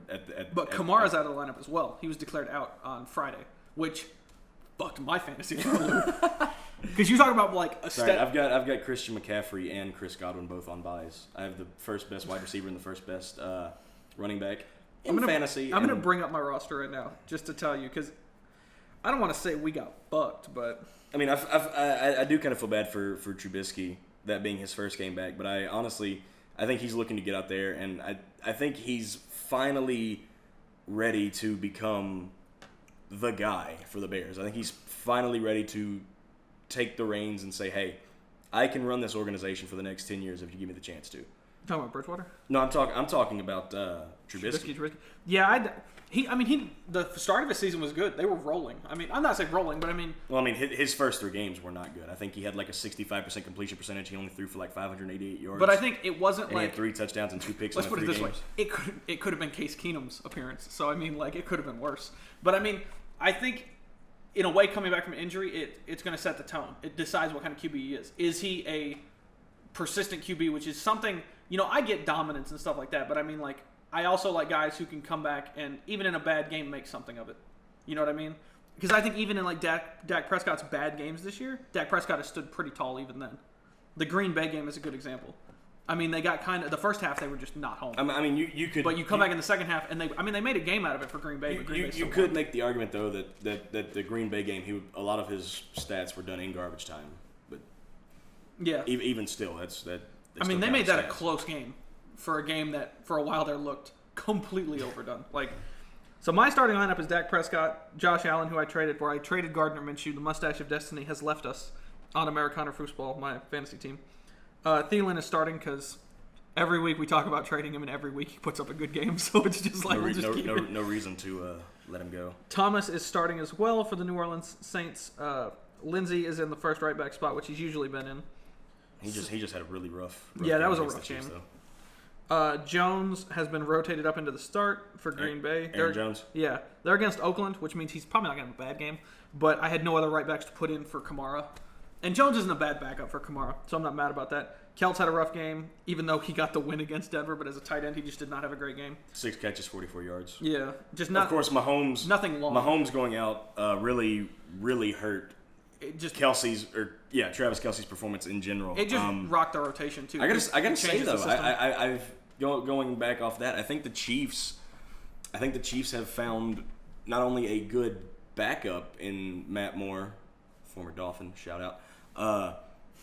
But Kamara's out of the lineup as well. He was declared out on Friday, which fucked my fantasy for a loop. Because you talk about like a Sorry, step. I've got Christian McCaffrey and Chris Godwin both on buys. I have the first best wide receiver and the first best running back in fantasy. I'm going to bring up my roster right now just to tell you, because I don't want to say we got fucked, but I mean, I do kind of feel bad for Trubisky, that being his first game back. But I think he's looking to get out there, and I think he's finally ready to become the guy for the Bears. I think he's finally ready to take the reins and say, hey, I can run this organization for the next 10 years if you give me the chance to. You talking about Bridgewater? No, I'm talking about Trubisky. Yeah, the start of his season was good. They were rolling. I mean, I'm not saying rolling, but I mean... Well, his first 3 games were not good. I think he had like a 65% completion percentage. He only threw for like 588 yards. But I think it wasn't and he had 3 touchdowns and 2 picks in 3 games. Let's put it this way. It could have been Case Keenum's appearance. So, I mean, like, it could have been worse. But, I mean, I think... in a way, coming back from injury, it's going to set the tone. It decides what kind of QB he is. Is he a persistent QB, which is something, I get dominance and stuff like that, but I mean, like, I also like guys who can come back and, even in a bad game, make something of it. You know what I mean? Because I think even in, like, Dak Prescott's bad games this year, Dak Prescott has stood pretty tall even then. The Green Bay game is a good example. I mean, they got the first half they were just not home. I mean, you could. But you come back in the second half, and they made a game out of it for Green Bay. But Green Bay you could make the argument though that the Green Bay game, a lot of his stats were done in garbage time. But yeah, even still, that's that. They made that a close game for a game that for a while there looked completely overdone. Like, so my starting lineup is Dak Prescott, Josh Allen, who I traded Gardner Minshew. The mustache of destiny has left us on Americana Foosball, my fantasy team. Thielen is starting because every week we talk about trading him, and every week he puts up a good game. So it's just like no reason to let him go. Thomas is starting as well for the New Orleans Saints. Lindsey is in the first right back spot, which he's usually been in. He just had a really rough yeah, that was a rough game. Jones has been rotated up into the start for Green Bay. Aaron Jones? Yeah. They're against Oakland, which means he's probably not going to have a bad game. But I had no other right backs to put in for Kamara. And Jones isn't a bad backup for Kamara, so I'm not mad about that. Kelce had a rough game, even though he got the win against Denver, but as a tight end, he just did not have a great game. 6 catches, 44 yards. Yeah. Just not. Of course, Mahomes. Nothing long. Mahomes going out really, really hurt Travis Kelce's performance in general. It just rocked the rotation, too. I gotta say, though, I've going back off that, I think the Chiefs have found not only a good backup in Matt Moore, former Dolphin, shout out,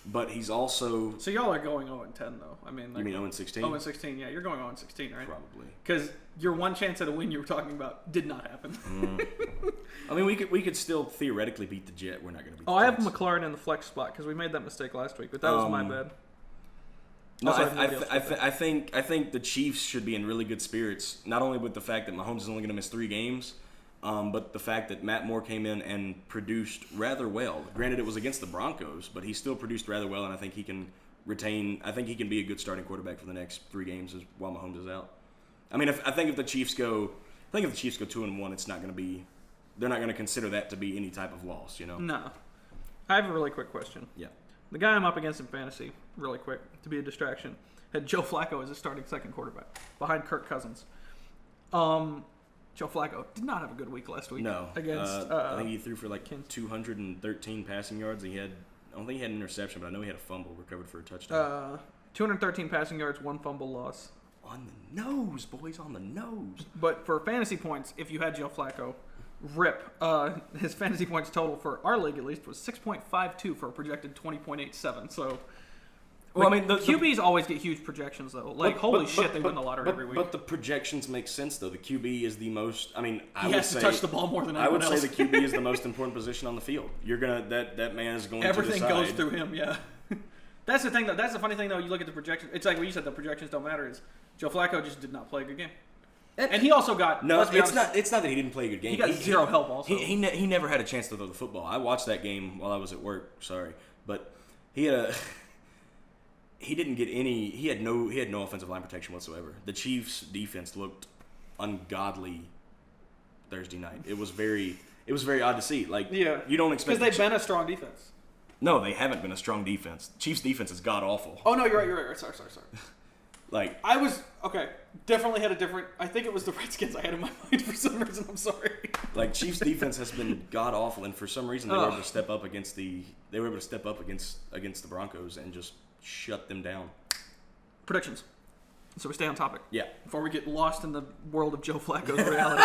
but he's also... So y'all are going 0-10, though. I mean, like, you mean 0-16? 0-16, yeah. You're going 0-16, right? Probably. Because your one chance at a win you were talking about did not happen. I mean, we could still theoretically beat the Jet. We're not going to beat the I have Jets. McLaurin in the flex spot because we made that mistake last week, but that was my bad. No, I think the Chiefs should be in really good spirits, not only with the fact that Mahomes is only going to miss 3 games, but the fact that Matt Moore came in and produced rather well. Granted, it was against the Broncos, but he still produced rather well, and I think he can be a good starting quarterback for the next 3 games while Mahomes is out. I mean, I think if the Chiefs go 2-1, it's not going to be. They're not going to consider that to be any type of loss, you know. No. I have a really quick question. Yeah. The guy I'm up against in fantasy, really quick, to be a distraction, had Joe Flacco as his starting second quarterback behind Kirk Cousins. Joe Flacco did not have a good week last week. No. Against, I think he threw for like 213 passing yards. I don't think he had an interception, but I know he had a fumble recovered for a touchdown. 213 passing yards, 1 fumble loss. On the nose, boys, on the nose. But for fantasy points, if you had Joe Flacco, his fantasy points total for our league at least was 6.52 for a projected 20.87. So Well, I mean, the QBs always get huge projections, though. Like, holy shit, they win the lottery every week. But the projections make sense, though. The QB is the most. I mean, he has to touch the ball more than anyone else. I would say the QB is the most important position on the field. You're gonna that man is going Everything to decide. goes through him. Yeah. That's the thing, though. That's the funny thing, though. You look at the projections. It's like what you said. The projections don't matter. Is Joe Flacco just did not play a good game, and he also got no. It's not. It's not that he didn't play a good game. He got zero help. Also, he never had a chance to throw the football. I watched that game while I was at work. Sorry, but he had a. He didn't get any. He had no offensive line protection whatsoever. The Chiefs' defense looked ungodly Thursday night. It was very odd to see. Like, yeah, you don't expect because they've been a strong defense. No, they haven't been a strong defense. Chiefs' defense is god awful. Oh no, you're right. Sorry. Like, I was definitely had a different. I think it was the Redskins I had in my mind for some reason. I'm sorry. Like, Chiefs' defense has been god awful, and for some reason they were able to step up against the Broncos and just shut them down. Predictions. So we stay on topic. Yeah. Before we get lost in the world of Joe Flacco's reality.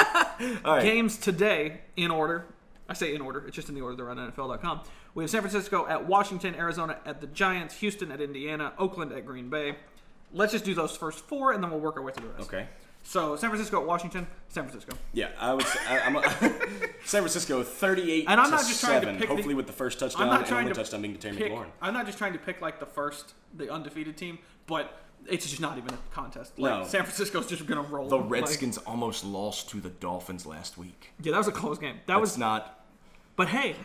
All right. Games today in order. I say in order. It's just in the order they're on NFL.com. We have San Francisco at Washington, Arizona at the Giants, Houston at Indiana, Oakland at Green Bay. Let's just do those first four, and then we'll work our way through the rest. Okay. So San Francisco at Washington, San Francisco. Yeah, I would say San Francisco 38 and I'm to not just trying 7, to pick hopefully with the first touchdown and the only touchdown being to Terry McLaurin. I'm not just trying to pick like the undefeated team, but it's just not even a contest. Like, no. San Francisco's just going to roll. The Redskins almost lost to the Dolphins last week. Yeah, that was a close game. That was not. But hey,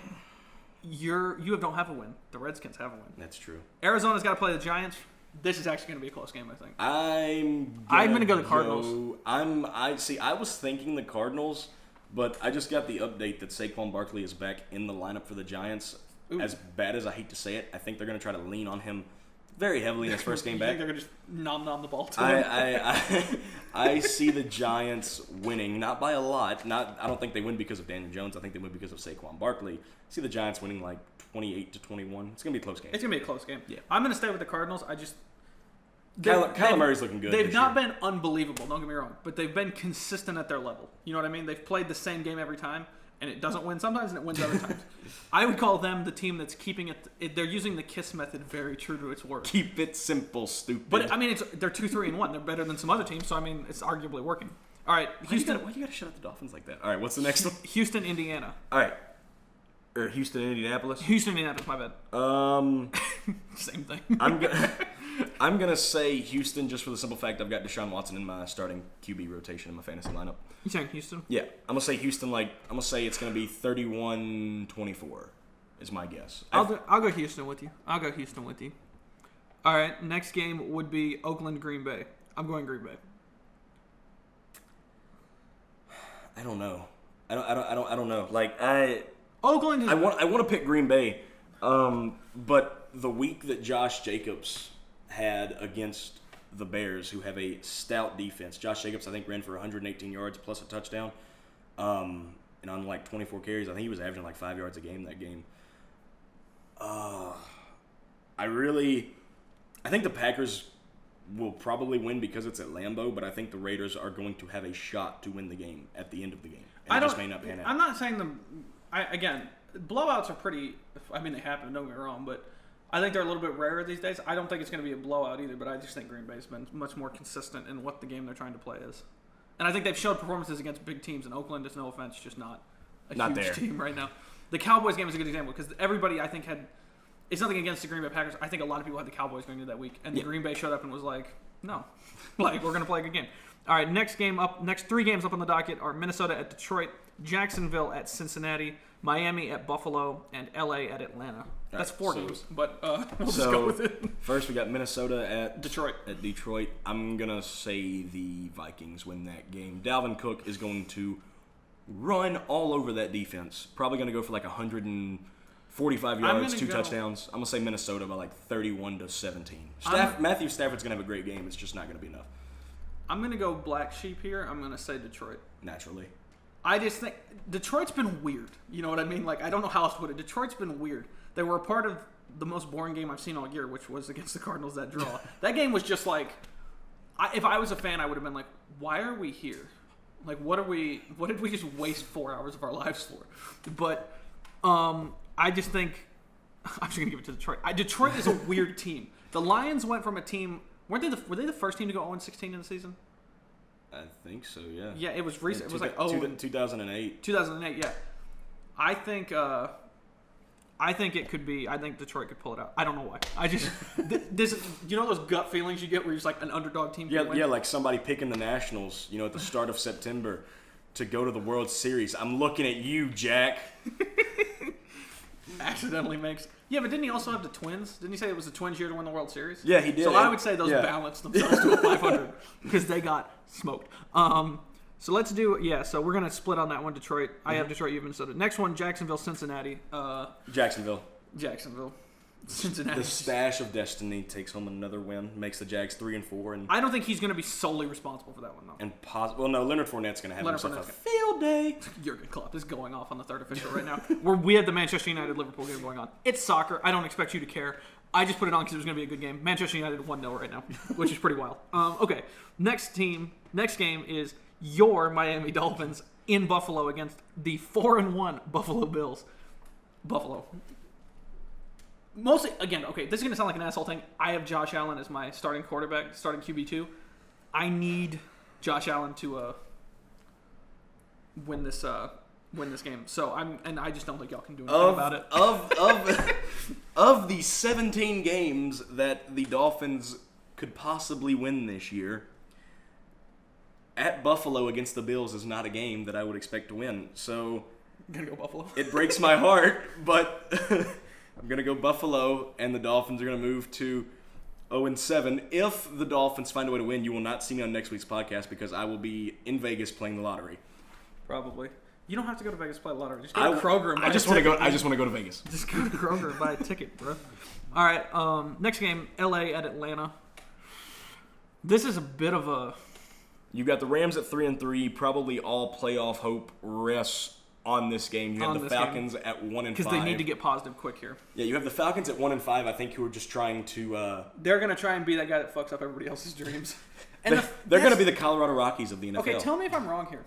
you don't have a win. The Redskins have a win. That's true. Arizona's got to play the Giants. This is actually going to be a close game, I think. I'm going to go the Cardinals. I was thinking the Cardinals, but I just got the update that Saquon Barkley is back in the lineup for the Giants. Ooh. As bad as I hate to say it, I think they're going to try to lean on him very heavily in his first game back. They're going to just nom the ball to him. I see the Giants winning, not by a lot. I don't think they win because of Daniel Jones. I think they win because of Saquon Barkley. I see the Giants winning like 28-21. It's going to be a close game. It's going to be a close game. Yeah. I'm going to stay with the Cardinals. Kyler Murray's looking good. They've not been unbelievable, don't get me wrong, but they've been consistent at their level. You know what I mean? They've played the same game every time, and it doesn't win sometimes, and it wins other times. I would call them the team that's keeping it. They're using the KISS method very true to its word. Keep it simple, stupid. But I mean, they're 2-3-1. They're better than some other teams, so I mean, it's arguably working. All right, Houston. Why do you got to shut up the Dolphins like that? All right, what's the next one? Houston, Indiana. All right. Or Houston, Indianapolis. Houston, Indianapolis. My bad. Same thing. I'm gonna say Houston just for the simple fact I've got Deshaun Watson in my starting QB rotation in my fantasy lineup. You saying Houston? Yeah, I'm gonna say Houston. I'm gonna say it's gonna be 31-24 is my guess. I'll go Houston with you. All right, next game would be Oakland, Green Bay. I'm going Green Bay. I don't know. I don't know. Like Oakland. I want to pick Green Bay, but the week that Josh Jacobs had against the Bears, who have a stout defense, Josh Jacobs I think ran for 118 yards plus a touchdown, and on like 24 carries, I think he was averaging like 5 yards a game that game. I think the Packers will probably win because it's at Lambeau, but I think the Raiders are going to have a shot to win the game at the end of the game. And it just may not pan out. I'm not saying them. Again, blowouts are pretty. I mean, they happen. Don't get me wrong, but I think they're a little bit rarer these days. I don't think it's going to be a blowout either, but I just think Green Bay's been much more consistent in what the game they're trying to play is. And I think they've showed performances against big teams, and Oakland is, no offense, just not a huge team right now. The Cowboys game is a good example because everybody, I think, had – it's nothing against the Green Bay Packers. I think a lot of people had the Cowboys going into that week, and Green Bay showed up and was like, no. Like, we're going to play a good game. All right, next three games up on the docket are Minnesota at Detroit, Jacksonville at Cincinnati, Miami at Buffalo, and LA at Atlanta. That's four games, but we'll just go with it. First, we got Minnesota at Detroit. I'm going to say the Vikings win that game. Dalvin Cook is going to run all over that defense. Probably going to go for like 145 yards, 2 touchdowns. I'm going to say Minnesota by like 31-17. Matthew Stafford's going to have a great game. It's just not going to be enough. I'm going to go black sheep here. I'm going to say Detroit. Naturally. I just think Detroit's been weird. You know what I mean? Like, I don't know how else to put it. Detroit's been weird. They were a part of the most boring game I've seen all year, which was against the Cardinals, that draw. That game was just like, if I was a fan, I would have been like, why are we here? Like, what did we just waste 4 hours of our lives for? But I just think, I'm just going to give it to Detroit. Detroit is a weird team The Lions went from a team. Were they the first team to go 0-16 in the season? I think so. Yeah. Yeah, it was recent. It was like 2008. 2008. Yeah. I think it could be. I think Detroit could pull it out. I don't know why. I just this. You know those gut feelings you get where you're just like an underdog team. Yeah, can win? yeah, like somebody picking the Nationals. At the start of September to go to the World Series. I'm looking at you, Jack. Accidentally makes. Yeah, but didn't he also have the Twins? Didn't he say it was the Twins' year to win the World Series? Yeah, he did. So I would say those balanced themselves to a 500 because they got smoked. So let's do So we're gonna split on that one. Detroit. I have Detroit. You have Minnesota. Next one, Jacksonville, Cincinnati. Jacksonville. Cincinnati. The stash of destiny takes home another win, makes the Jags 3-4, and I don't think he's gonna be solely responsible for that one though. No, Leonard Fournette's gonna have himself a Fournette's field day. Jurgen Klopp is going off on the third official right now. We have the Manchester United-Liverpool game going on. It's soccer. I don't expect you to care. I just put it on because it was going to be a good game. Manchester United 1-0 right now, which is pretty wild. Okay, next game is your Miami Dolphins in Buffalo against the 4-1 Buffalo Bills. Buffalo. Mostly, again, okay, this is going to sound like an asshole thing. I have Josh Allen as my starting quarterback, starting QB2. I need Josh Allen to win this game. So I just don't think y'all can do anything about it. Of the 17 games that the Dolphins could possibly win this year, at Buffalo against the Bills is not a game that I would expect to win. So I'm gonna go Buffalo. It breaks my heart, but I'm gonna go Buffalo, and the Dolphins are gonna move to 0-7. If the Dolphins find a way to win, you will not see me on next week's podcast because I will be in Vegas playing the lottery. Probably. You don't have to go to Vegas to play the lottery. Just go to Kroger and buy I just want to go to Vegas. Just go to Kroger and buy a ticket, bro. All right. Next game, LA at Atlanta. This is a bit of a. You got the Rams at 3-3. Probably all playoff hope rests on this game. You have the Falcons at 1-5 because they need to get positive quick here. Yeah, you have the Falcons at 1-5. I think who are just trying to. They're gonna try and be that guy that fucks up everybody else's dreams. And they're gonna be the Colorado Rockies of the NFL. Okay, tell me if I'm wrong here.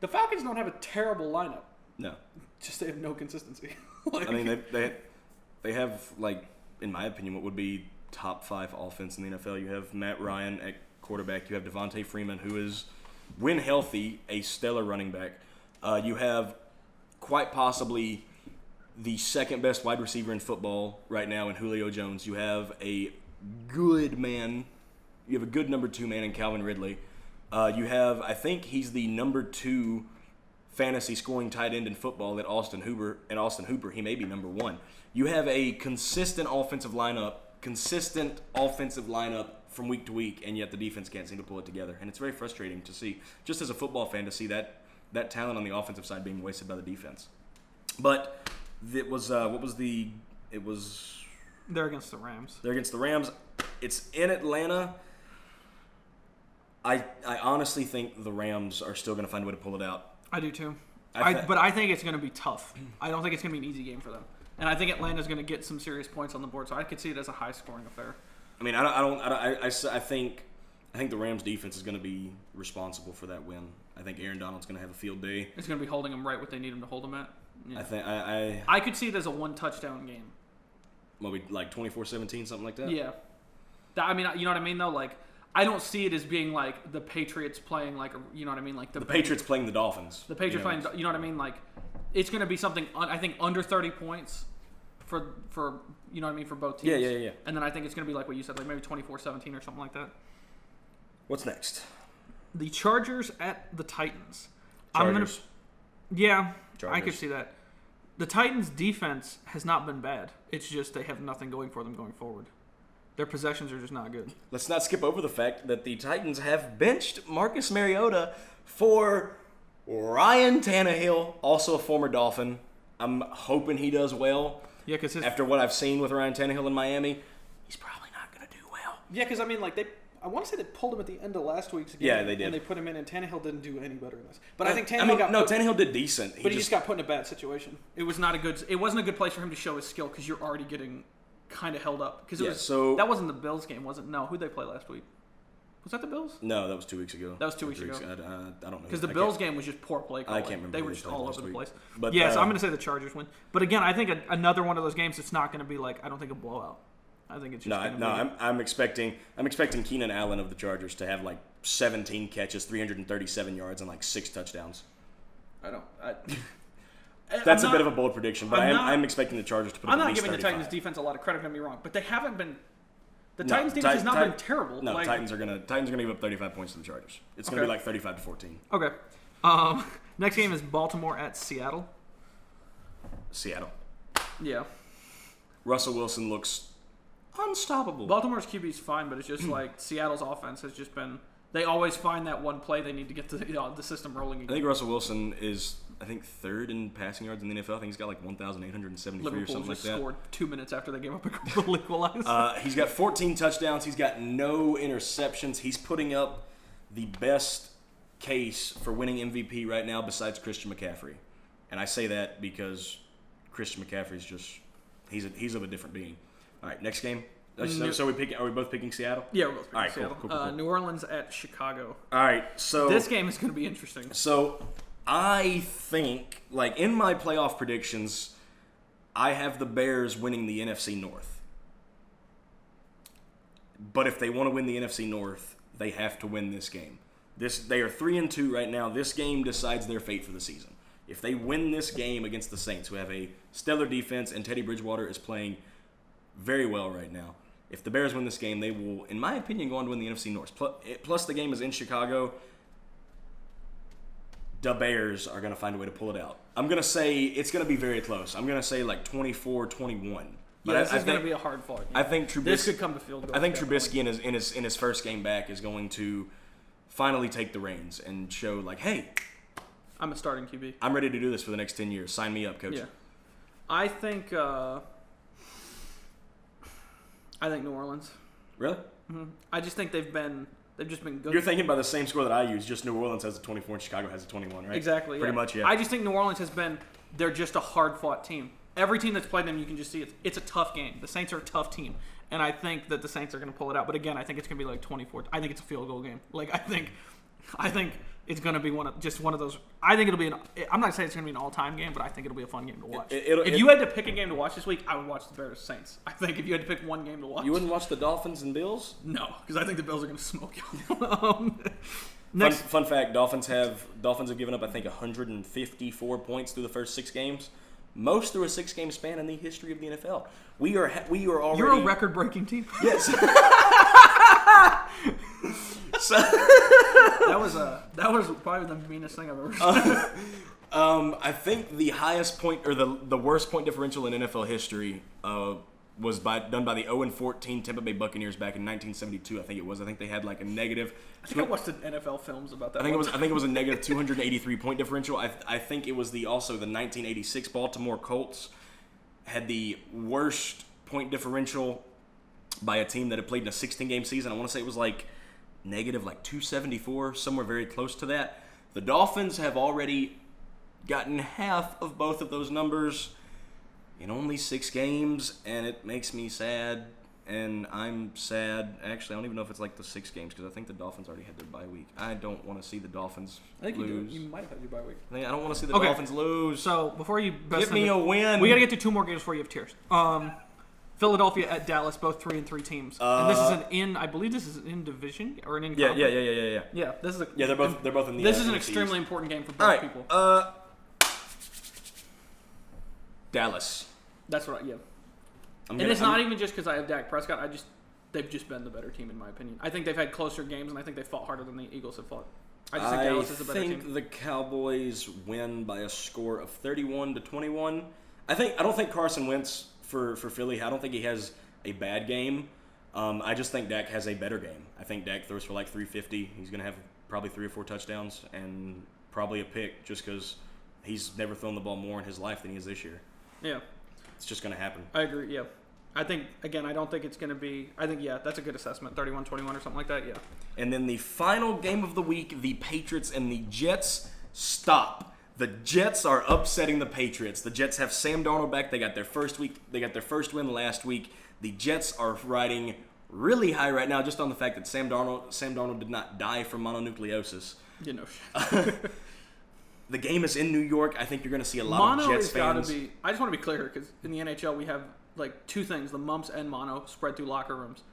The Falcons don't have a terrible lineup. No. Just they have no consistency. I mean, they have, like, in my opinion, what would be top 5 offense in the NFL. You have Matt Ryan at quarterback. You have Devontae Freeman, who is, when healthy, a stellar running back. You have quite possibly the second best wide receiver in football right now in Julio Jones. You have a good man. You have a good number 2 man in Calvin Ridley. You have, I think he's the number 2 fantasy scoring tight end in football at Austin Hooper. He may be number 1. You have a consistent offensive lineup from week to week, and yet the defense can't seem to pull it together. And it's very frustrating to see, just as a football fan, to see that talent on the offensive side being wasted by the defense. But it was, They're against the Rams. They're against the Rams. It's in Atlanta. I honestly think the Rams are still going to find a way to pull it out. I do too. But I think it's going to be tough. I don't think it's going to be an easy game for them. And I think Atlanta's going to get some serious points on the board, so I could see it as a high-scoring affair. I mean, I think the Rams defense is going to be responsible for that win. I think Aaron Donald's going to have a field day. It's going to be holding them right what they need them to hold them at. Yeah. I could see it as a one-touchdown game. Maybe like 24-17, something like that. Yeah. I mean, you know what I mean though. Like, I don't see it as being like the Patriots playing like, you know what I mean, like the Patriots playing the Dolphins. The Patriots playing, you know what I mean, like it's going to be something I think under 30 points for you know what I mean, for both teams. Yeah. And then I think it's going to be like what you said, like maybe 24-17 or something like that. What's next? The Chargers at the Titans. Chargers. Chargers. I could see that. The Titans' defense has not been bad. It's just they have nothing going for them going forward. Their possessions are just not good. Let's not skip over the fact that the Titans have benched Marcus Mariota for Ryan Tannehill, also a former Dolphin. I'm hoping he does well. Yeah, because after what I've seen with Ryan Tannehill in Miami, he's probably not going to do well. Yeah, because I mean, like I want to say they pulled him at the end of last week's game. Yeah, they did. And they put him in, and Tannehill didn't do any better than this. But I think Tannehill Tannehill did decent. He just got put in a bad situation. It wasn't a good place for him to show his skill because you're already getting kind of held up. Because that wasn't the Bills game, was it? No, who'd they play last week? Was that the Bills? No, that was 2 weeks ago. That was 2 weeks ago. I don't know. Because the Bills game was just poor play calling. I can't remember. They were just all over the place. But so I'm going to say the Chargers win. But again, I think another one of those games, it's not going to be like, I don't think a blowout. I think it's just I'm expecting Keenan Allen of the Chargers to have like 17 catches, 337 yards, and like 6 touchdowns. That's a bit of a bold prediction, but I'm expecting the Chargers to put up at least 35. I'm not giving the Titans defense a lot of credit. Don't get me wrong, but they haven't been. The Titans defense has not been terrible. No, Titans are gonna give up 35 points to the Chargers. It's gonna be like 35-14. Okay. Next game is Baltimore at Seattle. Seattle. Yeah. Russell Wilson looks unstoppable. Baltimore's QB's fine, but it's just like Seattle's offense has just been. They always find that one play they need to get the system rolling again. I think Russell Wilson is, third in passing yards in the NFL. I think he's got like 1,873 or something like that. Liverpool scored 2 minutes after they gave up a goal equalizer. He's got 14 touchdowns. He's got no interceptions. He's putting up the best case for winning MVP right now besides Christian McCaffrey. And I say that because Christian McCaffrey's just he's of a different being. All right, next game. So are we both picking Seattle? Yeah, we're both picking Seattle. Cool. New Orleans at Chicago. All right, so this game is going to be interesting. So I think, like in my playoff predictions, I have the Bears winning the NFC North. But if they want to win the NFC North, they have to win this game. They are 3-2 right now. This game decides their fate for the season. If they win this game against the Saints, who have a stellar defense, and Teddy Bridgewater is playing very well right now, if the Bears win this game, they will, in my opinion, go on to win the NFC North. Plus, the game is in Chicago. The Bears are going to find a way to pull it out. I'm going to say it's going to be very close. I'm going to say like 24-21. Yeah, this is going to be a hard fight. I think Trubisky, this could come to field goal. I think Trubisky in his first game back is going to finally take the reins and show like, hey, I'm a starting QB. I'm ready to do this for the next 10 years. Sign me up, coach. Yeah. I think New Orleans. Really? Mm-hmm. I just think they've just been good. You're thinking by the same score that I use, just New Orleans has a 24 and Chicago has a 21, right? Exactly. Pretty much, yeah. I just think New Orleans they're just a hard-fought team. Every team that's played them, you can just see it's a tough game. The Saints are a tough team, and I think that the Saints are going to pull it out. But again, I think it's going to be like 24. I think it's a field goal game. Like I think it's going to be one of those. I think it'll be I'm not saying it's going to be an all-time game, but I think it'll be a fun game to watch. If you had to pick a game to watch this week, I would watch the Bears Saints. I think if you had to pick one game to watch, you wouldn't watch the Dolphins and Bills? No, because I think the Bills are going to smoke you. Fun fact: Dolphins have given up I think 154 points through the first 6 games. Most through a 6-game span in the history of the NFL. We are already. You're a record-breaking team. Yes. So, that was probably the meanest thing I've ever seen. I think the highest point or the worst point differential in NFL history was done by the 0-14 Tampa Bay Buccaneers back in 1972. I think it was. I think they had like a negative. I think I watched the NFL films about that. I think it was a negative 283 point differential. I think it was also the 1986 Baltimore Colts had the worst point differential by a team that had played in a 16-game season. I want to say it was like negative like 274, somewhere very close to that. The Dolphins have already gotten half of both of those numbers in only 6 games, and it makes me sad, and I'm sad. Actually, I don't even know if it's like the 6 games, because I think the Dolphins already had their bye week. I don't want to see the Dolphins lose. You might have had your bye week. I don't want to see the Dolphins lose. So, before you... Give me a win. We got to get to 2 more games before you have tears. Philadelphia at Dallas, both 3-3 teams. And this is I believe this is in division or an in conference. Yeah. Yeah, this is they're both in the This is an extremely important game for both right, people. Dallas. That's what and it's not even just because I have Dak Prescott. They've just been the better team in my opinion. I think they've had closer games, and I think they fought harder than the Eagles have fought. I just think Dallas is the better team. I think the Cowboys win by a score of 31-21. I don't think Carson Wentz for Philly. I don't think he has a bad game. I just think Dak has a better game. I think Dak throws for like 350. He's going to have probably 3 or 4 touchdowns and probably a pick just because he's never thrown the ball more in his life than he is this year. Yeah. It's just going to happen. I agree, yeah. I think, again, I don't think it's going to be... I think, yeah, that's a good assessment. 31-21 or something like that, yeah. And then the final game of the week, the Patriots and the Jets. Stop. The Jets are upsetting the Patriots. The Jets have Sam Darnold back. They got their first win last week. The Jets are riding really high right now just on the fact that Sam Darnold did not die from mononucleosis. You know shit. The game is in New York. I think you're going to see a lot of Jets fans. I just want to be clear because in the NHL we have like two things: the mumps and mono spread through locker rooms.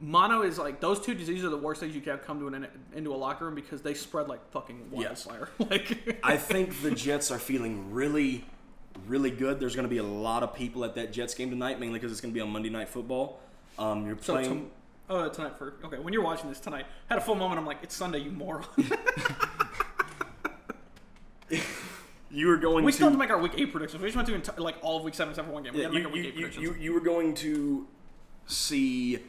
Mono is like those two diseases are the worst things you can come to into a locker room because they spread like fucking wildfire. Like I think the Jets are feeling really, really good. There's going to be a lot of people at that Jets game tonight, mainly because it's going to be on Monday Night Football. You're playing. Tonight for okay. When you're watching this tonight, had a full moment. I'm like, it's Sunday, you moron. You were going. We still have to make our week 8 predictions. We just went to like all of week 7 except for one game. We got to make our week 8 predictions. You were going to see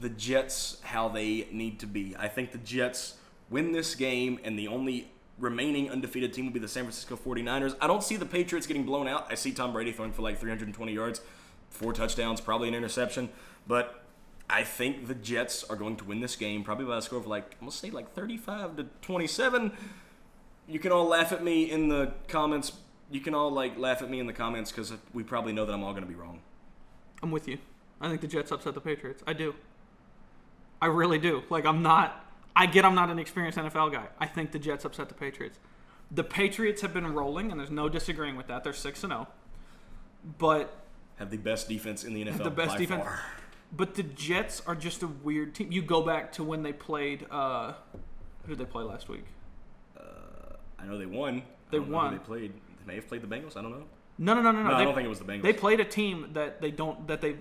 the Jets how they need to be. I think the Jets win this game, and the only remaining undefeated team will be the San Francisco 49ers. I don't see the Patriots getting blown out. I see Tom Brady throwing for like 320 yards, 4 touchdowns, probably an interception. But I think the Jets are going to win this game, probably by a score of like, I'm going to say like 35-27. You can all laugh at me in the comments. You can all laugh at me in the comments because we probably know that I'm all going to be wrong. I'm with you. I think the Jets upset the Patriots. I do. I really do. I'm not an experienced NFL guy. I think the Jets upset the Patriots. The Patriots have been rolling, and there's no disagreeing with that. They're 6-0. But have the best defense in the NFL the best by defense. far. But the Jets are just a weird team. You go back to when they played who did they play last week? I know they won. They I don't know won. Who they played. They may have played the Bengals. I don't know. No. I don't think it was the Bengals. They played a team that they don't that they.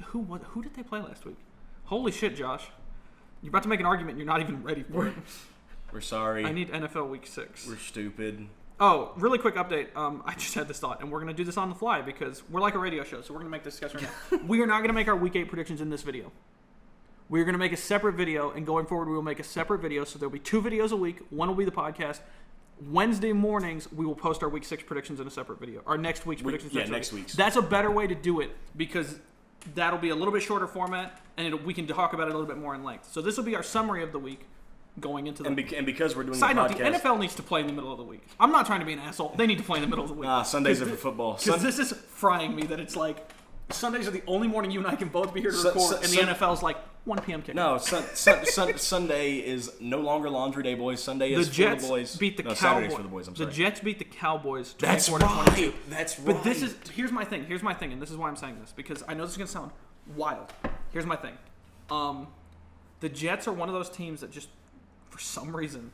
Who did they play last week? Holy shit, Josh! You're about to make an argument. And you're not even ready for it. We're sorry. I need NFL Week 6. We're stupid. Oh, really quick update. I just had this thought, and we're going to do this on the fly because we're like a radio show, so we're going to make this discussion right now. We are not going to make our Week 8 predictions in this video. We're going to make a separate video, and going forward, we will make a separate video, so there will be 2 videos a week. One will be the podcast. Wednesday mornings, we will post our Week 6 predictions in a separate video. Our next week's predictions. Yeah, next week's. That's a better way to do it because that'll be a little bit shorter format, and we can talk about it a little bit more in length. So this will be our summary of the week going into the and because we're doing side the note, podcast. the NFL needs to play in the middle of the week. I'm not trying to be an asshole. They need to play in the middle of the week. Sundays are for football. Because this is frying me that it's like Sundays are the only morning you and I can both be here to record, and the NFL's like 1 p.m. kickoff. No, Sunday is no longer laundry day, boys. Sunday is the Jets for the boys. Beat the Cowboys. Saturday's for the boys. I'm sorry. The Jets beat the Cowboys 24-22. That's right. But this is here's my thing, and this is why I'm saying this because I know this is gonna sound wild. Here's my thing. The Jets are one of those teams that just for some reason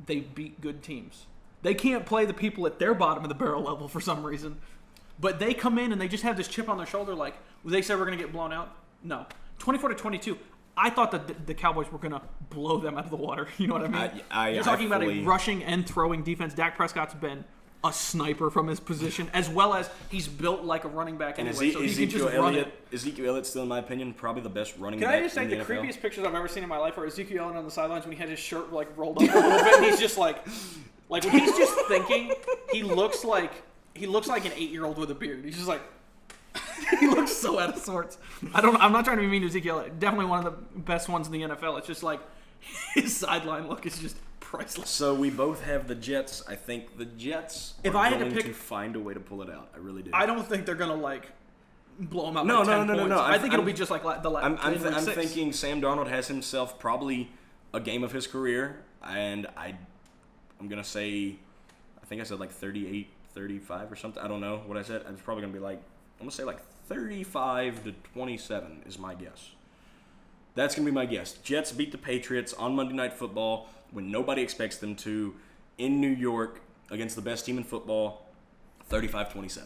they beat good teams. They can't play the people at their bottom of the barrel level for some reason. But they come in and they just have this chip on their shoulder like they said we're going to get blown out. No. 24-22. I thought that the Cowboys were going to blow them out of the water. You know what I mean? You're talking about a rushing and throwing defense. Dak Prescott's been a sniper from his position, as well as he's built like a running back anyway, so he can just run it. Ezekiel Elliott, still in my opinion, probably the best running back back in the NFL. Can I just say the creepiest pictures I've ever seen in my life are Ezekiel Elliott on the sidelines when he had his shirt like rolled up a little bit, and he's just like when he's just thinking, he looks like an 8-year-old with a beard. He's just like he looks so out of sorts. I'm not trying to be mean to Ezekiel Elliott. Definitely one of the best ones in the NFL. It's just like his sideline look is just priceless. So we both have the Jets. I think the Jets are going to find a way to pull it out. I really do. I don't think they're going to blow them out by 10 points. No. I think it'll be just like the last. I'm thinking Sam Darnold has himself probably a game of his career, and I'm going to say, I think I said 38, 35 or something. I don't know what I said. It's probably going to be I'm going to say 35-27 is my guess. That's going to be my guess. Jets beat the Patriots on Monday Night Football when nobody expects them to, in New York, against the best team in football, 35-27.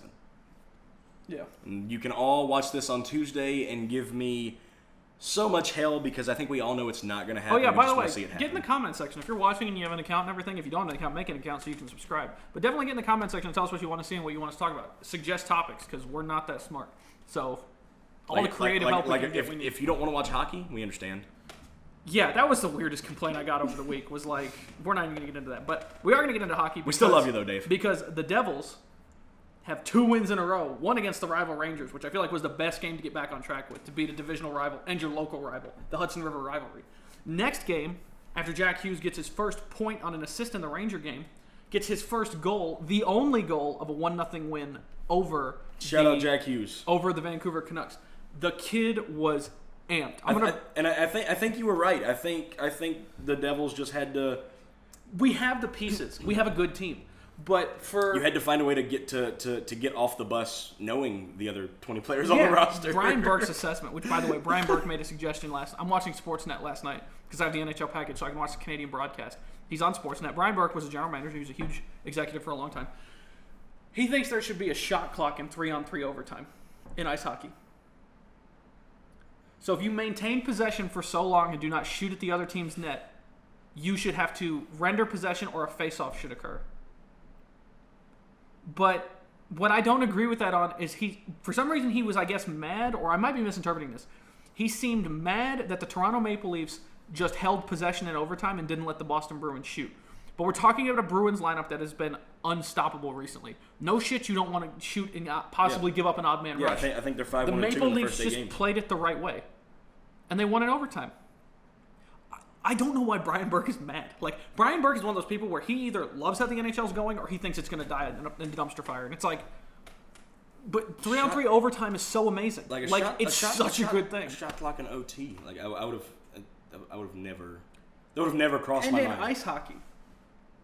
Yeah. And you can all watch this on Tuesday and give me so much hell because I think we all know it's not going to happen. Oh, yeah, by the way, get in the comment section. If you're watching and you have an account and everything, if you don't have an account, make an account so you can subscribe. But definitely get in the comment section and tell us what you want to see and what you want us to talk about. Suggest topics because we're not that smart. So all the creative help we can get, if you don't want to watch hockey, we understand. Yeah, that was the weirdest complaint I got over the week was we're not even going to get into that. But we are going to get into hockey. We still love you, though, Dave. Because the Devils have 2 wins in a row, one against the rival Rangers, which I feel like was the best game to get back on track with, to beat a divisional rival and your local rival, the Hudson River rivalry. Next game, after Jack Hughes gets his first point on an assist in the Ranger game, gets his first goal, the only goal of a 1-0 win over Shout out Jack Hughes. Over the Vancouver Canucks. The kid was amped. I think you were right. I think the Devils just had to. We have the pieces. We have a good team. But You had to find a way to get to get off the bus knowing the other 20 players on the roster. Brian Burke's assessment, which, by the way, Brian Burke made a suggestion I'm watching Sportsnet last night because I have the NHL package, so I can watch the Canadian broadcast. He's on Sportsnet. Brian Burke was a general manager. He was a huge executive for a long time. He thinks there should be a shot clock in 3-on-3 overtime in ice hockey. So if you maintain possession for so long and do not shoot at the other team's net, you should have to render possession or a face-off should occur. But what I don't agree with that on is for some reason he was, I guess, mad, or I might be misinterpreting this. He seemed mad that the Toronto Maple Leafs just held possession in overtime and didn't let the Boston Bruins shoot. But we're talking about a Bruins lineup that has been unstoppable recently. No shit, you don't want to shoot and possibly give up an odd man rush. I think they're 5-1-2 The in Maple the Leafs first 8 just games. played it the right way, and they won in overtime. I don't know why Brian Burke is mad. Like, Brian Burke is one of those people where he either loves how the NHL's going or he thinks it's going to die in the dumpster fire. And it's like, but 3-on-3 overtime is so amazing. It's such a good thing. A shot clock in OT. Like, I would have never. That would have never crossed my mind. And in ice hockey,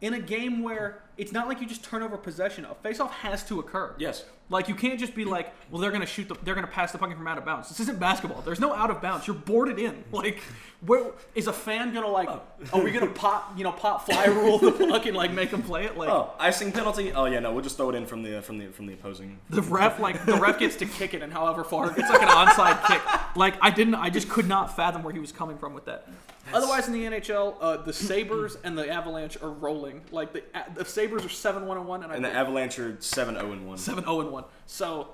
in a game where it's not like you just turn over possession, a face-off has to occur. Yes. Like, you can't just be like, well, they're going to pass the puck from out of bounds. This isn't basketball. There's no out of bounds. You're boarded in. Like, where is a fan going to, are we going to pop fly rule the puck and, make them play it? Icing penalty? Oh, yeah, no, we'll just throw it in from the opposing. The ref gets to kick it, and however far, it's like an onside kick. I just could not fathom where he was coming from with that. Otherwise, in the NHL, the Sabres and the Avalanche are rolling. The Sabres are 7-1-1, and the Avalanche are 7-0-1. 7-0-1. So,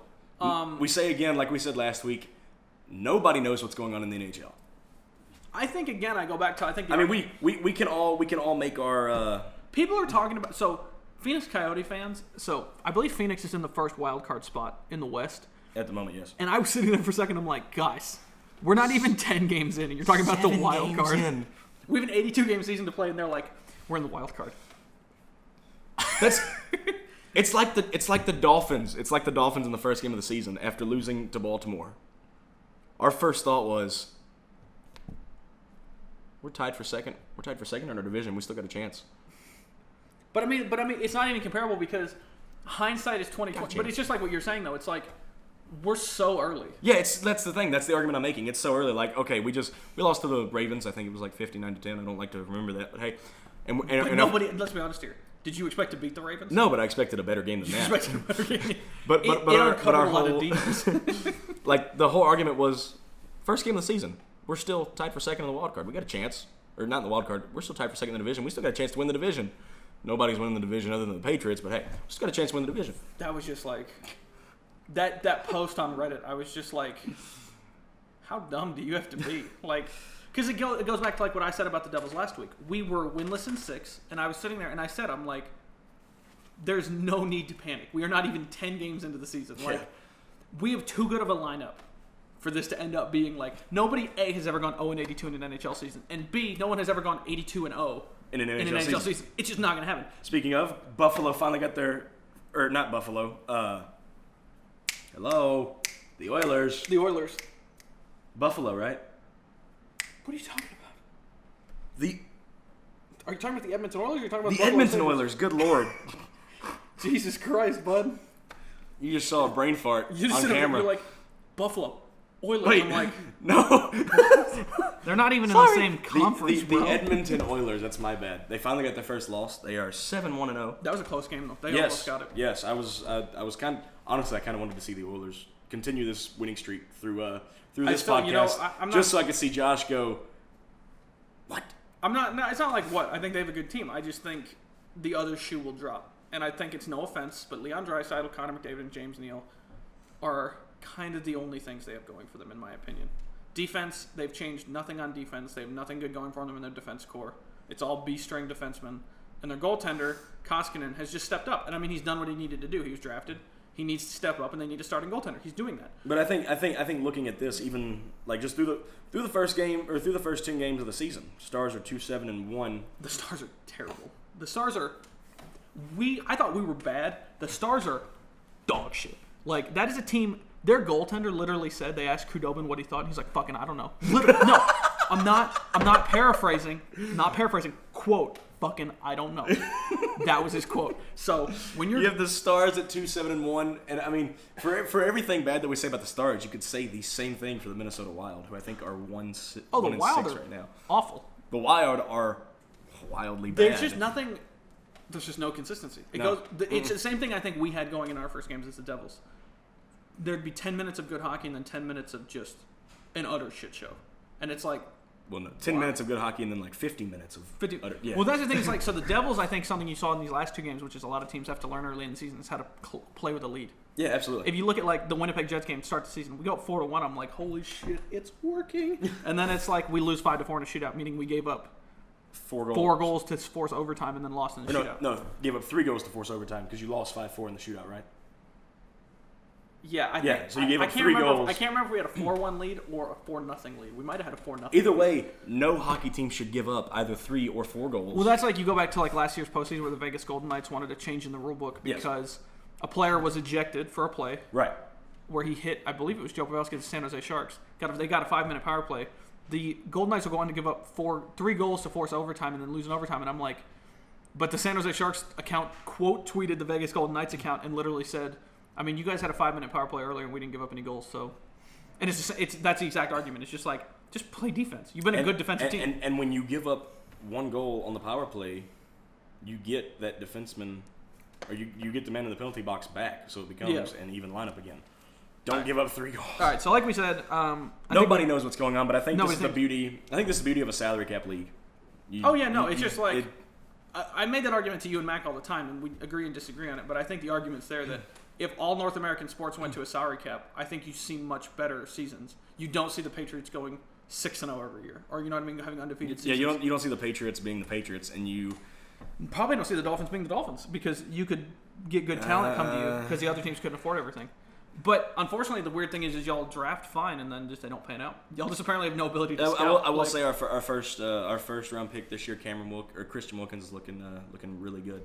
we say again, like we said last week, nobody knows what's going on in the NHL. I think again, I go back to we can all make our. People are talking about Phoenix Coyote fans. So I believe Phoenix is in the first wild card spot in the West At the moment, yes. And I was sitting there for a second. I'm like, guys, we're not even 10 games in, and you're talking about the wild card. We have an 82-game season to play, and they're like, we're in the wild card. It's like the Dolphins. It's like the Dolphins in the first game of the season after losing to Baltimore. Our first thought was, we're tied for second. We're tied for second in our division. We still got a chance. But I mean, it's not even comparable because hindsight is 20/20. Gotcha. But it's just like what you're saying, though. It's like we're so early. Yeah, that's the thing. That's the argument I'm making. It's so early. Like, okay, we lost to the Ravens. I think it was 59-10. I don't like to remember that, but hey, Let's be honest here. Did you expect to beat the Ravens? No, but I expected a better game than that. You expected a better game. But our whole the whole argument was first game of the season. We're still tied for second in the wild card. We got a chance, or not in the wild card. We're still tied for second in the division. We still got a chance to win the division. Nobody's winning the division other than the Patriots, but hey, we just got a chance to win the division. That was just like that post on Reddit. I was just like, how dumb do you have to be? Because it goes back to what I said about the Devils last week. We were winless in 6, and I was sitting there and I said, I'm like, there's no need to panic. We are not even 10 games into the season. We have too good of a lineup for this to end up being nobody A has ever gone 0-82 in an NHL season, and B, no one has ever gone 82-0 in an NHL season. It's just not going to happen. Speaking of, Buffalo finally got or not Buffalo. Hello, the Oilers. The Oilers. Buffalo, right? What are you talking about? Are you talking about the Edmonton Oilers? Or are you talking about the Edmonton Oilers? Good Lord. Jesus Christ, bud. You just saw a brain fart you just on camera. You're like, Buffalo. Oilers. Wait, I'm like, no. They're not even in the same conference, the Edmonton Oilers, that's my bad. They finally got their first loss. They are 7-1-0. That was a close game, though. They almost got it. Yes, I was kind of, honestly, I kind of wanted to see the Oilers continue this winning streak through this podcast. I'm not, just so I could see Josh go, what? It's not like what. I think they have a good team. I just think the other shoe will drop. And I think it's no offense, but Leon Draisaitl, Connor McDavid, and James Neal are kind of the only things they have going for them, in my opinion. Defense, they've changed nothing on defense. They have nothing good going for them in their defense core. It's all B-string defensemen. And their goaltender, Koskinen, has just stepped up. And I mean, he's done what he needed to do. He was drafted. He needs to step up, and they need a starting goaltender. He's doing that. But I think looking at this, even just through the first game or through the first 10 games of the season, Stars are 2-7-1. The Stars are terrible. The Stars are. I thought we were bad. The Stars are dog shit. That is a team. Their goaltender literally said, they asked Khudobin what he thought, and he's like, fucking, I don't know. Literally, no, I'm not paraphrasing. Not paraphrasing. Quote, fucking I don't know. That was his quote. So when You have the Stars at 2-7-1, and I mean, for everything bad that we say about the Stars, you could say the same thing for the Minnesota Wild, who I think are 1-6 right now. Awful. The Wild are wildly bad. There's just nothing. There's just no consistency. It's the same thing I think we had going in our first games as the Devils. There'd be 10 minutes of good hockey and then 10 minutes of just an utter shit show, and it's like. Well, no, 10 minutes of good hockey and then like 50 minutes of 50. utter, yeah. Well, that's the thing. Is like so the Devils. I think something you saw in these last two games, which is a lot of teams have to learn early in the season, is how to play with a lead. Yeah, absolutely. If you look at like the Winnipeg Jets game to start the season, we go up 4-1. I'm like, holy shit, it's working. And then it's like we lose 5-4 in a shootout, meaning we gave up 4 goals to force overtime and then lost in the shootout. No, gave up 3 goals to force overtime because you lost 5-4 in the shootout, right? Yeah, so you gave up 3 goals. I can't remember if we had a 4-1 lead or a 4-0 lead. We might have had a 4-0. Either way, no hockey team should give up either 3 or 4 goals. Well, that's like you go back to like last year's postseason where the Vegas Golden Knights wanted to change in the rule book because a player was ejected for a play. Right. Where he hit, I believe it was Joe Pavelski, the San Jose Sharks. They got a 5-minute power play. The Golden Knights will go on to give up 3 goals to force overtime and then lose in overtime. And I'm like, but the San Jose Sharks account quote tweeted the Vegas Golden Knights account and literally said, I mean, you guys had a 5-minute power play earlier and we didn't give up any goals. So, and that's the exact argument. It's just like, just play defense. You've been a good defensive team. And when you give up 1 goal on the power play, you get that defenseman, or you get the man in the penalty box back, so it becomes an even lineup again. Don't give up 3 goals. All right, so like we said, nobody knows what's going on, but I think this is the beauty. I think this is the beauty of a salary cap league. It's just like I made that argument to you and Mac all the time, and we agree and disagree on it. But I think the argument's there that if all North American sports went to a salary cap, I think you see much better seasons. You don't see the Patriots going 6-0 every year, or you know what I mean, having undefeated seasons. Yeah, you don't see the Patriots being the Patriots, and you probably don't see the Dolphins being the Dolphins because you could get good talent come to you because the other teams couldn't afford everything. But unfortunately, the weird thing is y'all draft fine and then just they don't pan out. Y'all just apparently have no ability to scout. I will say our first round pick this year, Christian Wilkins is looking really good.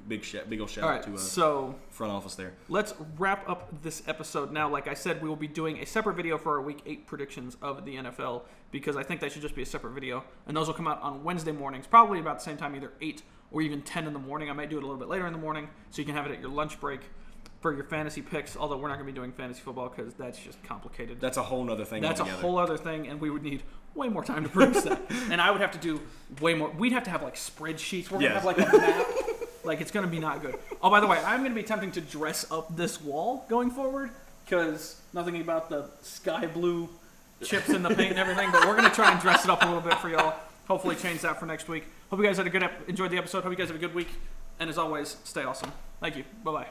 Big old shout out to so front office there. Let's wrap up this episode now. Like I said, we will be doing a separate video for our Week 8 predictions of the NFL because I think that should just be a separate video, and those will come out on Wednesday mornings, probably about the same time, either 8 or even 10 in the morning. I might do it a little bit later in the morning so you can have it at your lunch break for your fantasy picks, although we're not going to be doing fantasy football because that's just complicated. That's a whole other thing. That's altogether. A whole other thing, and we would need way more time to produce that. And I would have to do way more. We'd have to have like spreadsheets. We're going to have like a map. Like, it's going to be not good. Oh, by the way, I'm going to be attempting to dress up this wall going forward because nothing about the sky blue chips in the paint and everything, but we're going to try and dress it up a little bit for y'all. Hopefully change that for next week. Hope you guys had enjoyed the episode. Hope you guys have a good week. And as always, stay awesome. Thank you. Bye-bye.